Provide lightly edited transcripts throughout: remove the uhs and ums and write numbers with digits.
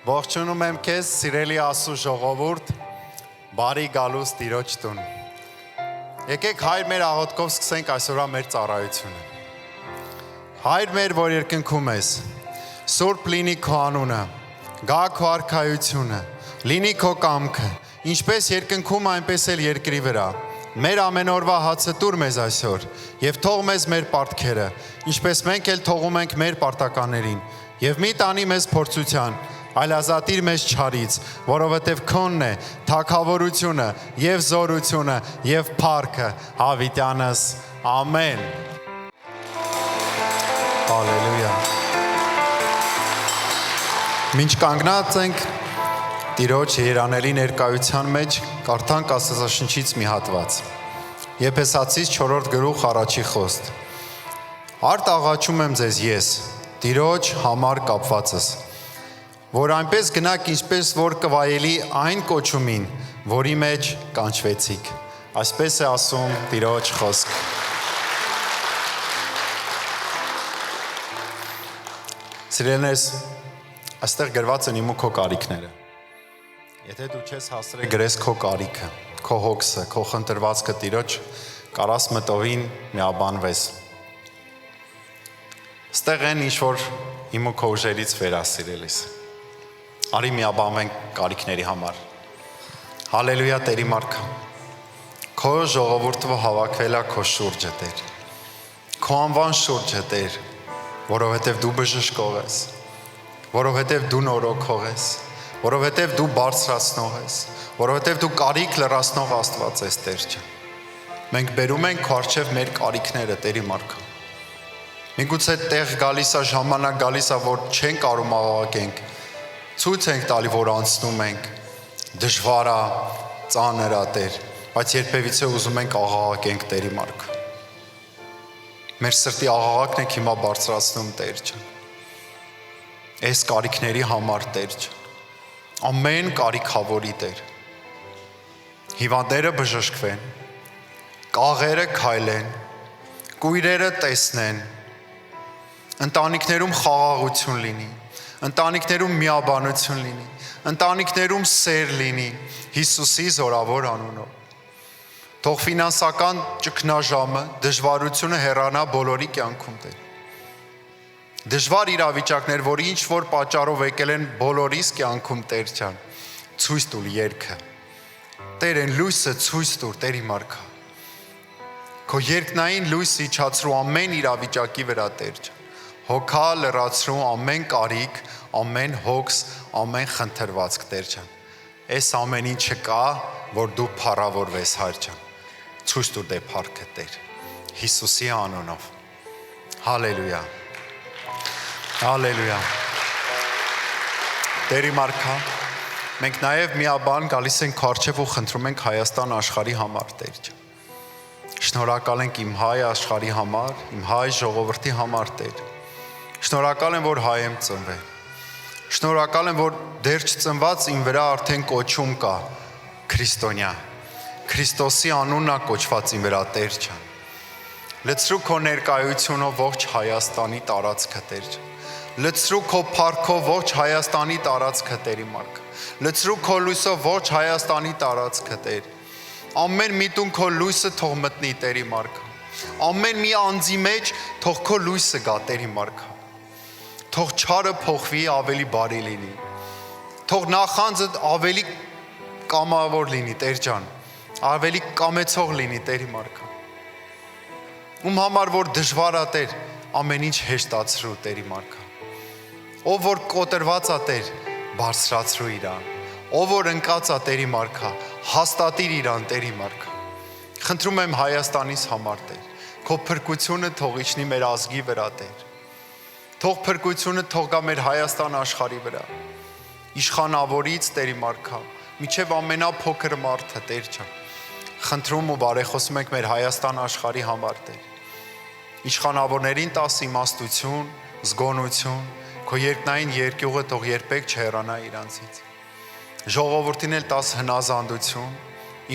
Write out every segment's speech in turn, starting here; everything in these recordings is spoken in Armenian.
Ողջունում եմ քեզ, սիրելի Աստծո ժողովուրդ, բարի գալուս Տիրոջ տուն։ Եկեք Հայր մեր աղոթքով սկսենք այսօրվա մեր ծառայությունը։ Հայր մեր, որ երկնքում ես, սուրբ լինի քո անունը, գա քո արքայությունը, լինի քո կամքը, ինչպես երկնքում այնպես էլ երկրի վրա։ Մեր ամեն օրվա հացը տուր մեզ այսօր, եւ թող մեզ մեր պարտքերը, ինչպես մենք էլ թողում ենք մեր պարտականներին, եւ մի տանի մեզ փորձության, այլ ազատիր մեզ չարից, որովհետև քոնն է թագավորությունը եւ զորությունը եւ փառքը հավիտյանս ամեն։ Հալելույա։ Մինչ կանգնած ենք Տիրոջ երանելի ներկայության մեջ, կարդանք Աստվածաշնչից մի հատված։ Եփեսացիս 4-րդ գլուխ առաջի խոսք։ Արդ աղաչում եմ ձեզ ես, Տիրոջ համար կապվածս, որ այնպես գնաք, ինչպես որ կվայելի այն կոչումին, որի մեջ կանչվեցիք։ Այսպես է ասում Տիրոջ խոսք։ Սիրելիներս, այստեղ գրված են իմ ու քո կարիքները։ Եթե դու չես հասրել գրես քո կարիքը, քո հոգսը, քո խնդրվածքը Տիրոջ, կարաս մտովին միաբանվես։ Ստեղ են ինչ-որ իմ ու քո ուժերից վերասիրելիս։ Արի միաբանվենք կարիքների համար։ Հալելույա Տերի մարքա։ Քո ժողովուրդը հավաքվել է քո շուրջը Տեր։ Քո անվան շուրջը Տեր, որովհետև դու բժշկող ես, որովհետև դու նորոգող ես, որովհետև դու բարձրացնող ես, որովհետև դու կարիք լրացնող Աստված ես Տեր ջան։ Մենք բերում ենք քո առջև մեր կարիքները Տերի մարքա։ Միգուցե տեղ գալիս է, ժամանակ գալիս է, որ չենք կարող աղաղակենք, ցույց ենք տալի, որ անցնում ենք, դժվար է, ծանր է Տեր, բայց երբևիցե ուզում ենք աղաղակենք Տերի մարքա։ Մեր սրտի աղաղակն ենք հիմա բարձրացնում Տեր ջան։ Այս կարիքների համար Տեր ջան։ Ամեն կարիքավորի Տեր։ Հիվանդները բժշկվեն, կաղերը քայլեն, կույրերը տեսնեն, ընտանիքներում խաղաղություն լինի, ընտանիքներում միաբանություն լինի, ընտանիքներում սեր լինի Հիսուսի զորավոր անունով։ Թող ֆինանսական ճգնաժամը, դժվարությունը հեռանա բոլորի կյանքում Տեր։ Դժվար իրավիճակներ, որ ինչ որ պատճառով եկել են բոլորիս կյանքում Տեր ջան, ցույց տուր երգը։ Տեր են լույսը ցույց տուր Տերի մարքա։ Քո երկնային լույսը իջացրու ամեն իրավիճակի վրա Տեր ջան։ Հոգա լրացրու ամեն կարիք, ամեն հոգս, ամեն խնդրվածք Տեր ջան։ Այս ամեն ինչը կա, որ դու փառավորվես Հայր ջան։ Ցույց տուր դե փառքը Տեր։ Հիսուսի անունով։ Հալելույա։ Հալելույա։ Տերի մարքա, մենք նաև միաբան գալիս ենք քո առջև ու խնդրում ենք Հայաստան աշխարհի համար Տեր ջան։ Շնորհակալ ենք իմ հայ աշխարհի համար, իմ հայ ժողովրդի համար Տեր։ Շնորհակալ եմ, որ հայ եմ ծնվել։ Շնորհակալ եմ, որ դեռ չծնված իմ վրա արդեն կոչում կա քրիստոնյա։ Քրիստոսի անունն է կոչված իմ վրա Տեր ջան։ Լցրու քո ներկայությունով ողջ Հայաստանի տարածքը Տեր ջան։ Լցրու քո փառքով ողջ Հայաստանի տարածքը Տերի մարքա։ Լցրու քո լույսով ողջ Հայաստանի տարածքը Տեր։ Ամեն միտում քո լույսը թող մտնի Տերի մարքա։ Ամեն մի անձի մեջ թող քո լույսը գա Տերի մարքա։ Թող չարը փոխվի, ավելի բարի լինի։ Թող նախանձը ավելի կամավոր լինի Տեր ջան։ Ավելի կամեցող լինի Տերի մարքա։ Ում համար որ դժվար է Տեր, ամեն ինչ հեշտացրու Տերի մարքա։ Ով որ կոտրված է Տեր, բարձրացրու իրան։ Ով որ ընկած է Տերի մարքա, հաստատիր իրան Տերի մարքա։ Խնդրում եմ Հայաստանից համար Տեր, քո փրկությունը թող իջնի մեր ազգի վրա Տեր։ Թող փրկությունը թող գա մեր Հայաստան աշխարհի վրա։ Իշխանավորից Տերի մարքա, միջև ամենափոքր մարդը Տեր ջան։ Խնդրում ու բարեխոսում ենք մեր Հայաստան աշխարհի համար Տեր։ Իշխանավորներին տաս իմաստություն, զգոնություն, քո երկնային երկյուղը թող երբեք չհեռանա իրանցից։ Ժողովրդին էլ տաս հնազանդություն,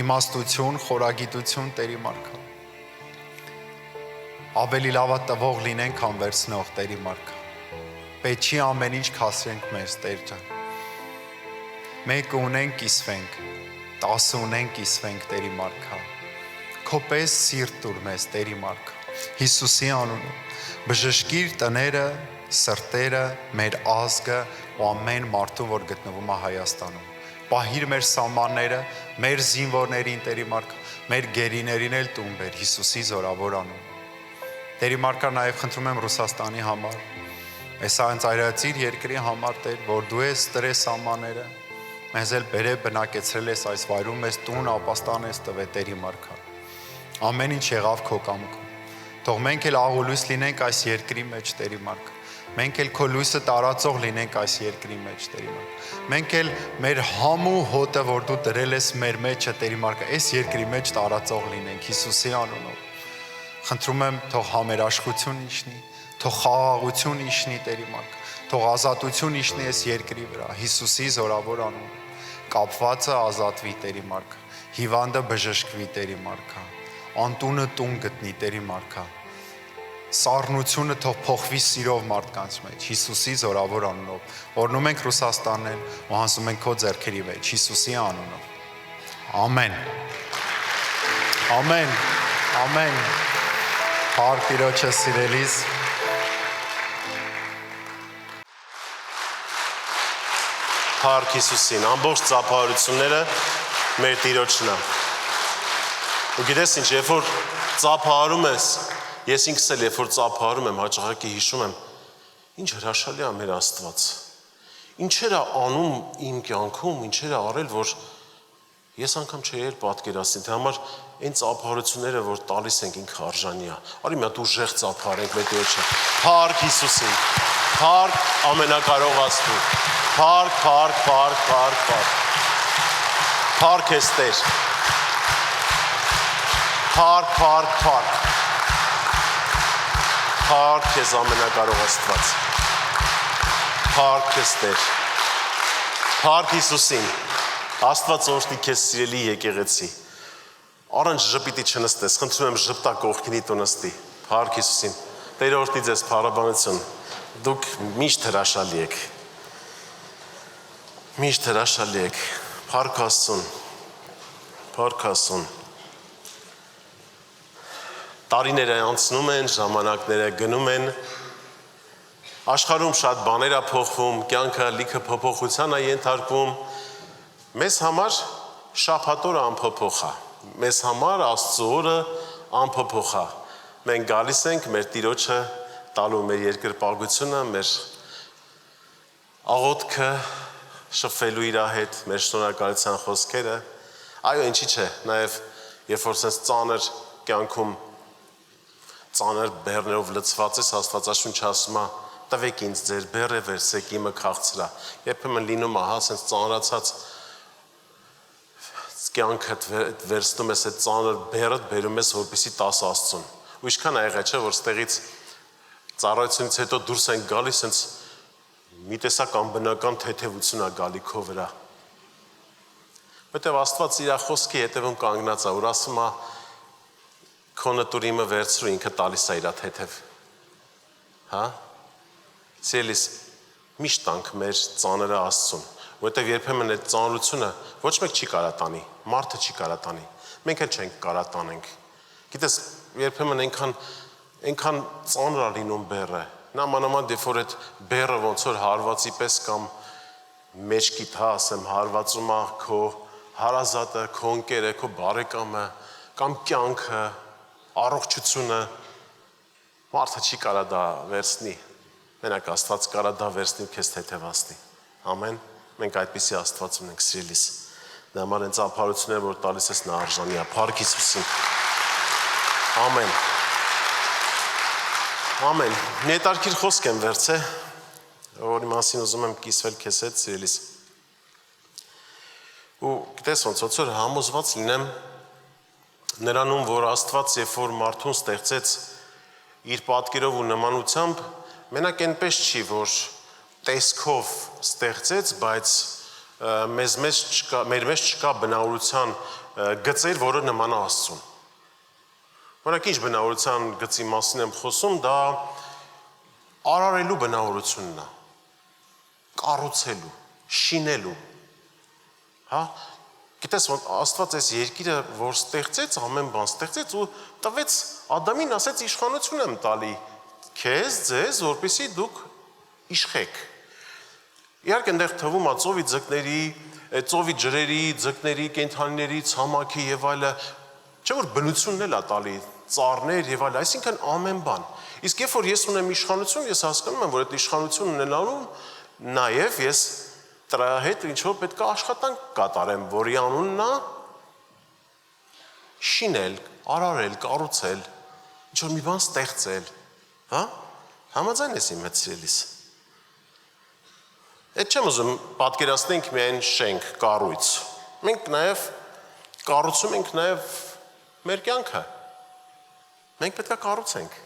իմաստություն, խորագիտություն Տերի մարքա։ Ավելի լավա տվող լինենք, քան վերցնող Տերի մարքա։ Պետք չի ամեն ինչ քասրենք մեզ Տեր ջան։ Մեկը ունենք կիսվենք, 10 ունենք կիսվենք Տերի մարքա։ Քո պես սիրտ տուր մեզ Տերի մարքա։ Հիսուսի անունով բժշկիր տները, սրտերը, մեր ազգը ու ամեն մարդուն, որ գտնվում է Հայաստանում։ Պահիր մեր սահմանները, մեր զինվորներին Տերի մարքա, մեր գերիներին էլ տուն բեր Հիսուսի զորավոր անունով։ Տերի մարքա, նաև խնդրում եմ Ռուսաստանի համար, այս ծայրածիր երկրի համար Տեր, որ դու ես տրես սահմանները, մեզ էլ բերե բնակեցրել ես այս վայրում, մեզ տուն ապաստան ես տվել Տերի մարքա։ Ամեն ինչ եղավ քո կամքով։ Թող մենք էլ աղուլույս լինենք այս երկրի մեջ Տերի մարքա։ Մենք էլ քո լույսը տարածող լինենք այս երկրի մեջ Տերի մարքա։ Մենք էլ մեր համու հոտը, որ դու դրել ես մեր մեջը Տերի մարքա, այս երկրի մեջ տարածող լինենք Հիսուսի անունով։ Խնդրում եմ, թող համերաշխություն իջնի, թող խաղաղություն իջնի Տերի մարքա, թող ազատություն իջնի այս երկրի վրա Հիսուսի զորավոր անունով։ Կապվածը ազատվի Տերի մարքա, հիվանդը բժշկվի Տերի մարքա, անտունը տուն գտնի Տերի մարքա, սառնությունը թող փոխվի սիրով մարդկանց մեջ Հիսուսի զորավոր անունով։ Օրհնում ենք Ռուսաստանն ու հանձնում ենք քո ձեռքերի մեջ Հիսուսի անունով։ Ամեն։ Ամեն։ Ամեն։ Փառք Տիրոջը սիրելիս։ Փառք Հիսուսին, ամբողջ ծափահարությունները մեր Տիրոջն է։ Ու գիտես ինչ, երբ որ ծափահարում ես, ես ինքս էլ երբ որ ծափահարում եմ, հաճախակի հիշում եմ, ինչ հրաշալի է մեր Աստված։ Ինչեր է անում իմ կյանքում, ինչեր է արել, որ ես անգամ չէի էլ պատկերացնի, թե համար այն ծափահարությունները, որ տալիս ենք, ինքը արժանի է։ Արի մի հատ ուժեղ ծափահարենք մեր Տիրոջը։ Փառք Հիսուսին։ Փառք ամենակարող Աստծուն։ Փառք, փառք, փառք, փառք, փառք։ Փառք ես Տեր։ Փառք, փառք, փառք։ Փառք ես ամենակարող Աստված։ Փառք ես Տեր։ Փառք Հիսուսին։ Աստված օրհնի քեզ սիրելի եկեղեցի։ Առանց ժպիտի չնստես, խնդրում եմ ժպտա կողքինի տու նստի։ Փառք Հիսուսին։ Տեր օրհնի ձեզ փառաբանություն։ Դուք միշտ հրաշալի եք։ Միշտ հրաշալի եք։ Փառք Աստծուն։ Փառք Աստծուն։ Տարիները անցնում են, ժամանակները գնում են, աշխարհում շատ բաներ է փոխվում, կյանքը լիքը փոփոխության է ենթարկվում, մեզ համար շաբաթ օրը անփոփոխ է, մեզ համար Աստծո օրը անփոփոխ է, մենք գալիս ենք մեր Տիրոջը տալու մեր երկրպագությունը, մեր աղոթքը շփվելու իր հետ, մեր շնորհակալության խոսքերը, այո, ինչի՞ չէ, նաև երբ որ sense ծանր կյանքում ծանր բեռներով լցված ես, Աստվածաշունչը ասում է, տվեք ինձ ձեր բեռը վերցեք, իմը քաղցրա։ Երբեմն լինում է, հա, sense ծանրացած կյանքդ վերցնում ես այդ ծանր բեռը, բերում ես, որպեսզի տաս Աստծուն։ Ու ինչքան է եղել, չէ, որ ստեղից ծառայությունից հետո դուրս են գալիս, sense մի տեսակ անբնական թեթևություն է գալի քո վրա։ Որտեւ Աստված իր խոսքի հետևում կանգնած է, որ ասում է քոնը տուր իմը վերցրու, ինքը տալիս է իր թեթև։ Հա? Ցելիս միշտ տանք մեր ծանրը Աստծուն, որտեւ երբեմն այդ ծանրությունը ոչ մեկ չի կարա տանի, մարդը չի կարա տանի։ Մենք էլ չենք կարա տանենք։ Գիտես, երբեմն այնքան ծանր է լինում բեռը։ Նամանավանդ երբ որ այդ բեռը ոնց որ հարվածի պես կամ մեջքիդ, հա, ասեմ, հարվածում է քո հարազատը, քո ընկերը, քո բարեկամը, կամ կյանքը, առողջությունը, մարդը չի կարա դա վերցնի։ Մենակ Աստված կարա դա վերցնի քեզ թեթևացնի։ Ամեն։ Մենք այդպիսի Աստված ունենք սիրելիս։ Դա համար այն ծափարությունները, որ տալիս ես, նա արժանի է։ Փառք Հիսուսին։ Ամեն։ Ամեն։ Նետարքիր խոսք եմ վերցե, որի մասին ուզում եմ կիսվել քեզ հետ, սիրելիս։ Ու գիտես ոնց որ համոզված լինեմ նրանում, որ Աստված երբ որ մարդուն ստեղծեց իր պատկերով ու նմանությամբ, մենակ այնպես չի, որ տեսքով ստեղծեց, բայց մեր մեջ չկա բնավորության գծեր, որը նման է Աստծուն։ Օրինակ, ինչ բնավորության գծի մասին եմ խոսում, դա արարելու բնավորությունն է, կառուցելու, շինելու, Հա, գիտես ոնց Աստված այս երկիրը որ ստեղծեց, ամեն բան ստեղծեց ու տվեց Ադամին, ասեց իշխանություն եմ տալի քեզ, ձեզ, որպեսզի դուք իշխեք։ Իհարկե այնտեղ թվում է ծովի ձկների, ծովի ջրերի, ձկների, կենդանիների, ցամաքի եւ այլը, չէ՞ որ բնությունն էլ է տալի, ծառներ եւ այլը, այսինքն ամեն բան։ Իսկ երբ որ ես ունեմ իշխանություն, ես հասկանում եմ, որ այդ իշխանությունն ունենալու նաեւ ես դրա հետ ինչ որ պետք է աշխատանք կատարեմ, որի անունն է շինել, արարել, կառուցել, ինչ որ մի բան ստեղծել, հա? Համաձայն ես իմ հետ սիրելիս։ Այդ չեմ ուզում պատկերացնենք միայն շենք, կառույց։ Մենք նաև կառուցում ենք նաև մեր կյանքը։ Մենք պետք է կառուցենք։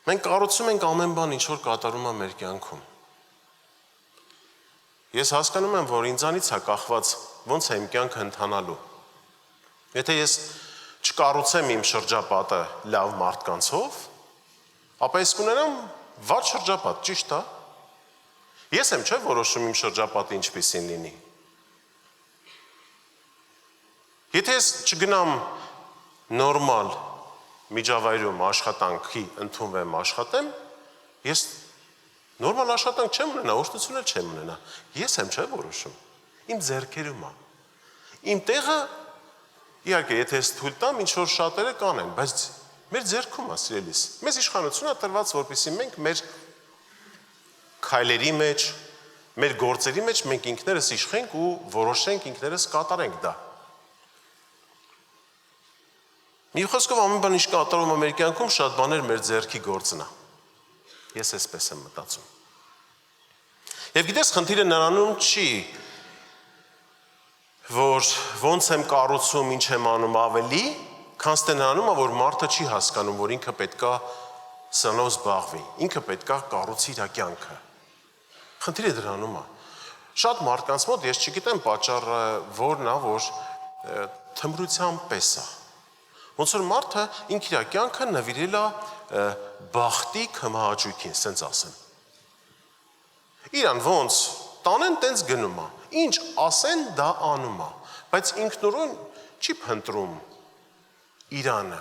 Մենք կառուցում ենք ամեն բան, ինչ որ կատարում է մեր կյանքում։ Ես հասկանում եմ, որ ինձանից է կախված ոնց է իմ կյանքը ընթանալու։ Եթե ես չկառուցեմ իմ շրջապատը լավ մարդկանցով, ապա ես կունենամ վատ շրջապատ, ճիշտ է։ Ես եմ չէ որոշում իմ շրջապատը ինչպիսին լինի։ Եթե ես չգնամ նորմալ միջավայրում աշխատանքի ընդունվեմ աշխատեմ, ես նորմալ աշխատանք չեմ ունենա, օգնություն էլ չեմ ունենա։ Ես եմ չէ որոշում։ Իմ ձեռքերում է։ Իմ տեղը իհարկե եթե ես թույլ տամ, ինչ որ շատերը կանեն, բայց մեր ձեռքում է սիրելիս։ Մեզ իշխանություն է տրված, որպեսզի մենք մեր քայլերի մեջ, մեր գործերի մեջ մենք ինքներս իշխենք ու որոշենք ինքներս կատարենք դա։ Մի խոսքով ամեն բան ինչ կատարում է մեր կյանքում, շատ բաներ մեր ձեռքի գործն է։ Ես այսպես եմ մտածում։ Եվ գիտես, խնդիրը նրանում չի, որ ոնց եմ կառուցում, ինչ եմ անում ավելի, քան թե նրանում է, որ մարդը չի հասկանում, որ ինքը պետքա սրանով զբաղվի, ինքը պետքա կառուցի իր կյանքը։ Խնդիրը դրանում է։ Շատ մարդկանց մոտ ես չգիտեմ պատճառը որն է, որ թմրության պես է։ Ոնց որ մարդը ինքը իր կյանքը նվիրել է բախտի կմահաճույքին, ասենց ասեմ։ Իրան ոնց տանեն, տենց գնում է։ Ինչ ասեն, դա անում է, բայց ինքնուրույն չի փնտրում իրանը։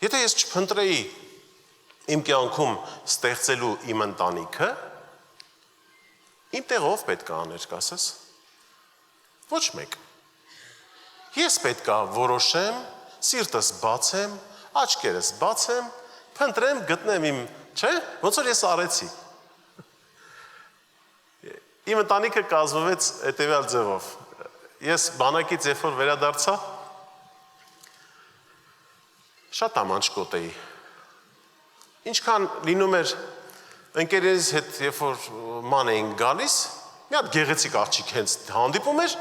Եթե ես չփնտրեի իմ կյանքում ստեղծելու իմ ընտանիքը, իմ տեղով պետք է աներ, կասես։ Ոչ մեկ։ Ես պետք է որոշեմ, սիրտս բացեմ, աչքերս բացեմ, փնտրեմ, գտնեմ իմ, չէ՞, ոնց որ ես արեցի։ Իմ ընտանիքը կազմվեց հետևյալ ձևով։ Ես բանակից երբ որ վերադարձա, շատ ամանչկոտ էի։ Ինչքան լինում էր ընկերերիս հետ, երբ որ ման էին գալիս, մի հատ գեղեցիկ աղջիկ հենց հանդիպում էր,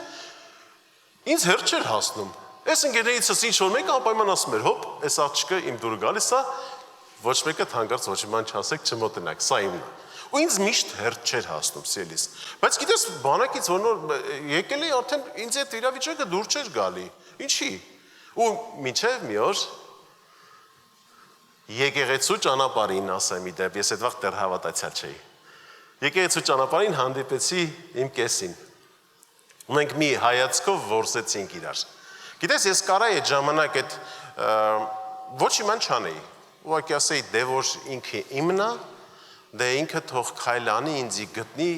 ինձ հերթ չէր հասնում։ Այս ընկերներիցս ինչ որ մեկը անպայման ասում էր, հոպ, այս աղջիկը իմ դուրը գալիս է, ոչ մեկը հանկարծ ոչ մի բան չասեք, չմոտենաք, սա իմն է։ Ու ինձ միշտ հերթ չէր հասնում սիրելիս։ Բայց գիտես, բանակից որ եկել էի, արդեն ինձ այդ իրավիճակը դուր չէր գալի։ Ինչի։ Ու մինչև մի օր եկեղեցու ճանապարհին ասեմ իդեպ, ես այդ վաղ դեռ հավատացյալ չէի։ Եկեղեցու ճանապարհին հանդիպեցի իմ կեսին։ Մենք մի հայացքով որսեցինք իրար։ Գիտես, ես կարայի այդ ժամանակ այդ ոչ իման չանեի։ Ուղղակի ասեի, դե որ ինքը իմն է, դե ինքը թող քայլանի, ինձի գտնի,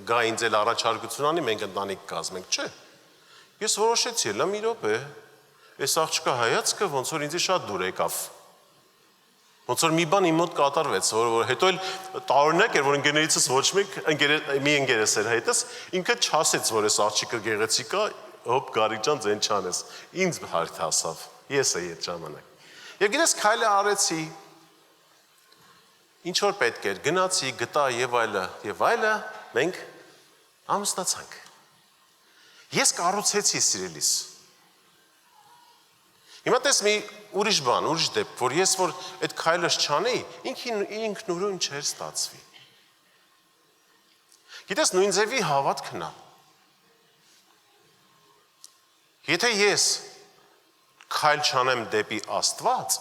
գա ինձ էլ առաջարկություն անի, մենք ընտանիք կազմենք, չէ։ Ես որոշեցի, լա մի րոպե, այս աղջկա հայացքը ոնց որ ինձի շատ դուր եկավ։ Ոնց որ մի բան իմ մոտ կատարվեց, որ հետո էլ տարօրինակ էր, որ ընկերներիցս ոչ մեկ մի ընկերս էր հետս, ինքը չասեց, որ այս աղջիկը գեղեցիկ է, հոպ Գարիկ ջան, ձեն չանես։ Ինձ հարթ հասավ։ Ես էի այդ ժամանակ։ Եվ գիտես, քայլը արեցի, ինչ որ պետք էր, գնացի, գտա եւ այլը, մենք ամուսնացանք։ Ես կառուցեցի սիրելիս։ Հիմա տես մի ուրիշ բան, ուրիշ դեպք, որ ես որ այդ քայլս չանեի, ինքնուրույն չէր ստացվի։ Գիտես, նույն ձևի հավատքն է։ Եթե ես քայլ չանեմ դեպի Աստված,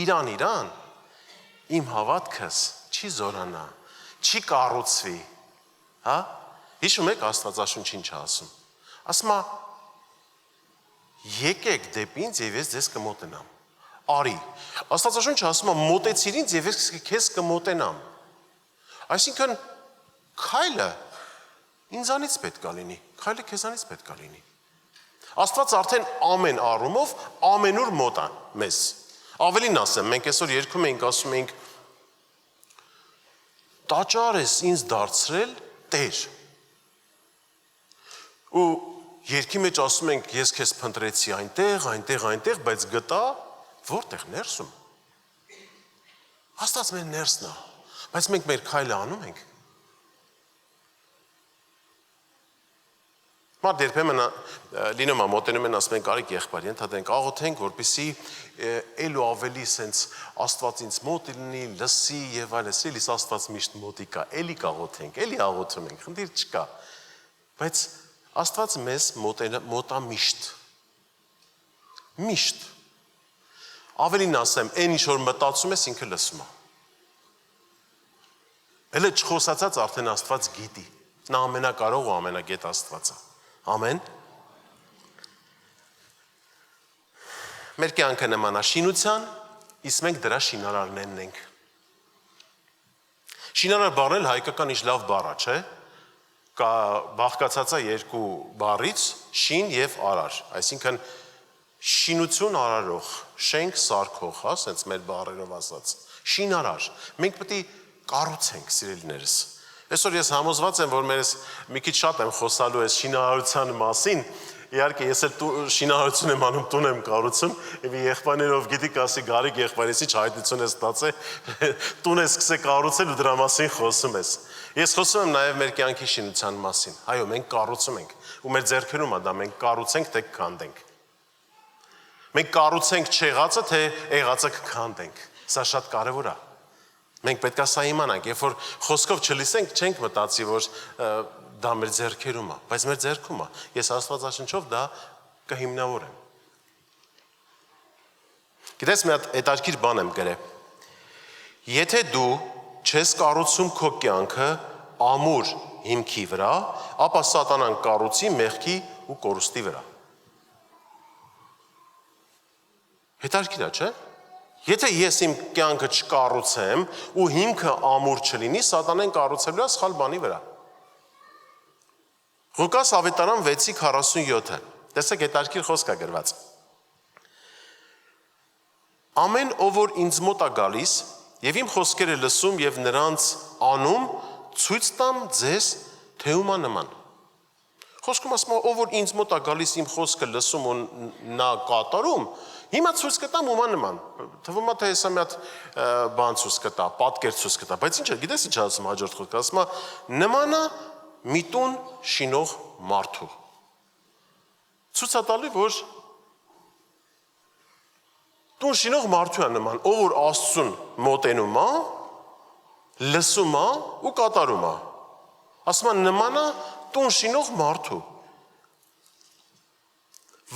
իրան, իմ հավատքս չի զորանա, չի կառուցվի, հա? Հիշում եք Աստվածաշունչը ինչ ասում։ Ասում է եկեք դեպի ինձ եւ ես ձեզ կմոտենամ։ Արի։ Աստվածաշունչը ասում է մոտեցիր ինձ եւ ես քեզ կմոտենամ։ Այսինքն քայլը ինձանից պետք է լինի, քայլը քեզանից պետք է լինի։ Աստված արդեն ամեն առումով ամենուր մոտ է մեզ։ Ավելին ասեմ, մենք այսօր երգում ենք, ասում ենք տաճար ես ինձ դարձրել Տեր։ Ու երգի մեջ ասում ենք ես քեզ փնտրեցի այնտեղ, բայց գտա որտեղ ներսում։ Աստված մեր ներսն է, բայց մենք մեր քայլը անում ենք։ Մարդ երբեմն լինում է մոտենում են ասում են կարիք եղբայր, ենթադրենք աղոթենք, որպեսզի ելու ավելի սենց Աստված ինձ մոտ լինի, լսի եւ այլն, էլիս Աստված միշտ մոտի կա, էլի կաղոթենք, էլի աղոթում ենք, խնդիր չկա։ Բայց Աստված մեզ մոտա միշտ։ Միշտ։ Ավելին ասեմ, այն ինչ որ մտածում ես ինքը լսում է։ Էլ չխոսացած արդեն Աստված գիտի։ Նա ամենակարող ու ամենագետ Աստված է։ Ամեն։ Մեր կյանքը նման է շինության, իսկ մենք դրա շինարարներն ենք։ Շինարար բառն էլ հայկական ինչ լավ բառ է, չէ՞։ Կա բաղկացած է երկու բառից՝ շին եւ արար։ Այսինքն շինություն արարող, շենք սարքող, հա, ասենց մեր բառերով ասած։ Շինարար։ Մենք պետք է կառուցենք, սիրելիներս։ Այսօր ես համոզված եմ, որ մեզ մի քիչ շատ եմ խոսալու այս շինարարության մասին, իհարկե ես էլ շինարարություն եմ անում, տուն եմ կառուցում, եւ եղբայրներով գիտի ասի Գարիկ եղբայրեցի հայտնություն ես ստացել, տուն ես սկսե կառուցել ու դրա մասին խոսում ես։ Ես խոսում եմ նաեւ մեր կյանքի շինության մասին։ Այո, մենք կառուցում ենք, ու մեր ձեռքերում է դա, մենք կառուցենք, թե կքանդենք։ Մենք կառուցենք չեղածը, թե եղածը կքանդենք։ Սա շատ կարեւոր է։ Մենք պետք է սա իմանանք, երբ որ խոսքով չլսենք, չենք մտածի, որ դա մեր ձեռքերում է, բայց մեր ձեռքում է։ Ես Աստվածաշնչով դա կհիմնավորեմ։ Գիտես, մի հատ հետաքրքիր բան եմ գրել։ Եթե դու չես կառուցում քո կյանքը ամուր հիմքի վրա, ապա սատանան կառուցի մեղքի ու կորուստի վրա։ Հետաքրքիր է, չէ՞։ Եթե ես իմ կյանքը չկառուցեմ ու հիմքը ամուր չլինի, սատանեն կառուցելու է սխալ բանի վրա։ Ղուկաս ավետարան 6:47։ Տեսեք, հետաքրքիր խոսք է գրված։ Ամեն ով որ ինձ մոտ է գալիս եւ իմ խոսքերը լսում եւ նրանց անում, ցույց տամ ձեզ թե ումա նման։ Խոսքում ասում է, ով որ ինձ մոտ է գալիս իմ խոսքը լսում ու նա կատարում, հիմա ցույց կտամ ումա նման։ Թվում է թե հեսա մի հատ բան ցույց կտա, պատկեր ցույց կտա, բայց ինչ է, գիտես ինչ ասում հաջորդ խոսքը, ասում է նմանա մի տուն շինող մարդու։ Ցույց է տալի, որ տուն շինող մարդու է նման, ով որ Աստծուն մոտենում է, լսում է ու կատարում է։ Ասում է նմանա տուն շինող մարդու,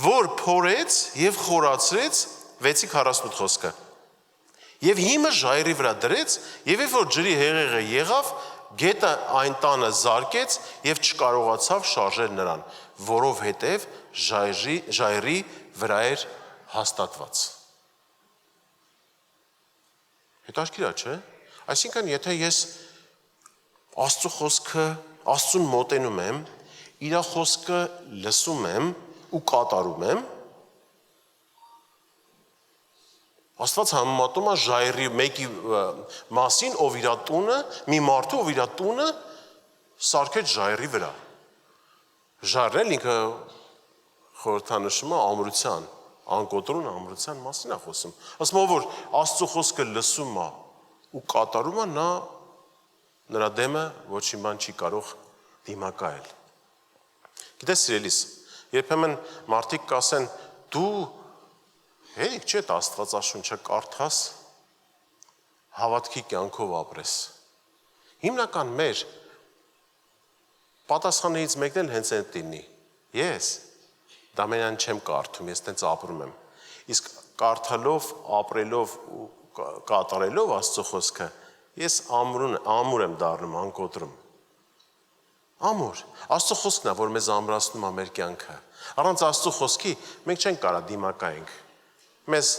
որ փորեց եւ խորացրեց 6:48 խոսքը։ Եվ հիմը ժայռի վրա դրեց, եւ երբ որ ջրի հեղեղը եղավ, գետը այն տանը զարկեց եւ չկարողացավ շարժել նրան, որովհետեւ ժայռի վրա էր հաստատված։ Հետաքրքիր է, չէ՞։ Այսինքն, եթե ես Աստծո խոսքը, Աստծուն մոտենում եմ, իր խոսքը լսում եմ ու կատարում եմ, Աստված համեմատում է ժայռի մեկի մասին, ով իր տունը, մի մարդու, ով իր տունը սարքեց ժայռի վրա։ Ժայռն էլ ինքը խորհրդանշում է ամրության, անկոտրուն ամրության մասին է խոսում։ Ասում է, որ Աստծո խոսքը լսում է ու կատարում է, նրա դեմը ոչ մի բան չի կարող դիմակայել։ Գիտես, սիրելիս, երբեմն մարդիկ կասեն, դու հերիք չէ Աստվածաշունչը կարդաս, հավատքի կյանքով ապրես։ Հիմնական մեր պատասխաններից մեկն էլ հենց այդ լինի։ Ես դամենան չեմ կարդում, ես տենց ապրում եմ։ Իսկ կարդալով, ապրելով ու կատարելով Աստծո խոսքը, Ես ամուր եմ դառնում անկոտրում։ Ամուր։ Աստծո խոսքն է, որ մեզ ամրացնում է մեր կյանքը։ Առանց Աստծո խոսքի մենք չենք կարող դիմակայենք։ Մեզ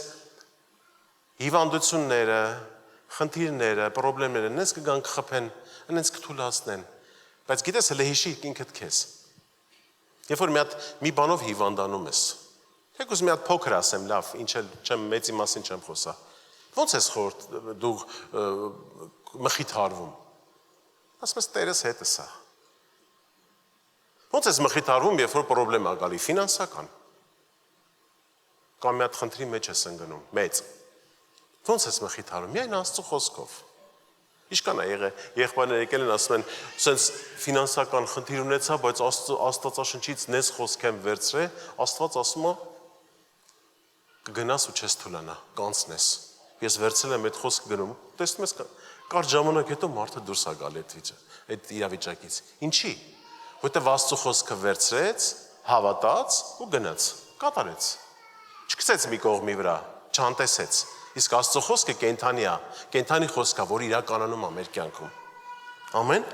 հիվանդությունները, խնդիրները, խնդիրները նենց կգան կխփեն, նենց կթուլացնեն։ Բայց գիտես, հələ հիշի ինքդ քեզ։ Երբ որ մի բանով հիվանդանում ես, թեկուզ մի հատ փոքր ասեմ, լավ, ինչ էլ չեմ մեծի մասին չեմ խոսա։ Ոնց ես խորտ դու մխիթարվում։ Ասում ես Տերս հետ է սա։ Ոնց ես մխիթարվում, երբ որ խնդրեմ ա գալի ֆինանսական։ Կամ մի հատ խնդրի մեջ ես ընկնում, մեծ։ Ոնց ես մխիթարվում, միայն Աստծո խոսքով։ Իշքան է եղել, եղբայրները եկել են ասում են, սենց ֆինանսական խնդիր ունեցա, բայց Աստվածաշնչից նես խոսք եմ վերցրել, Աստված ասում է կգնաս ու չես թուլանա, կանցնես։ Ես վերցրել եմ այդ խոսքը գնում, տեսնում ես կարճ ժամանակ հետո մարդը դուրս է գալի այդ իրավիճակից։ Ինչի՞։ Որտեվ Աստծո խոսքը վերցրեց, հավատաց ու գնաց, կատարեց։ Չգցեց մի կողմի վրա, չանտեսեց։ Իսկ Աստծո խոսքը կենդանի է, կենդանի խոսք է, որ իրականանում է մեր կյանքում։ Ամեն։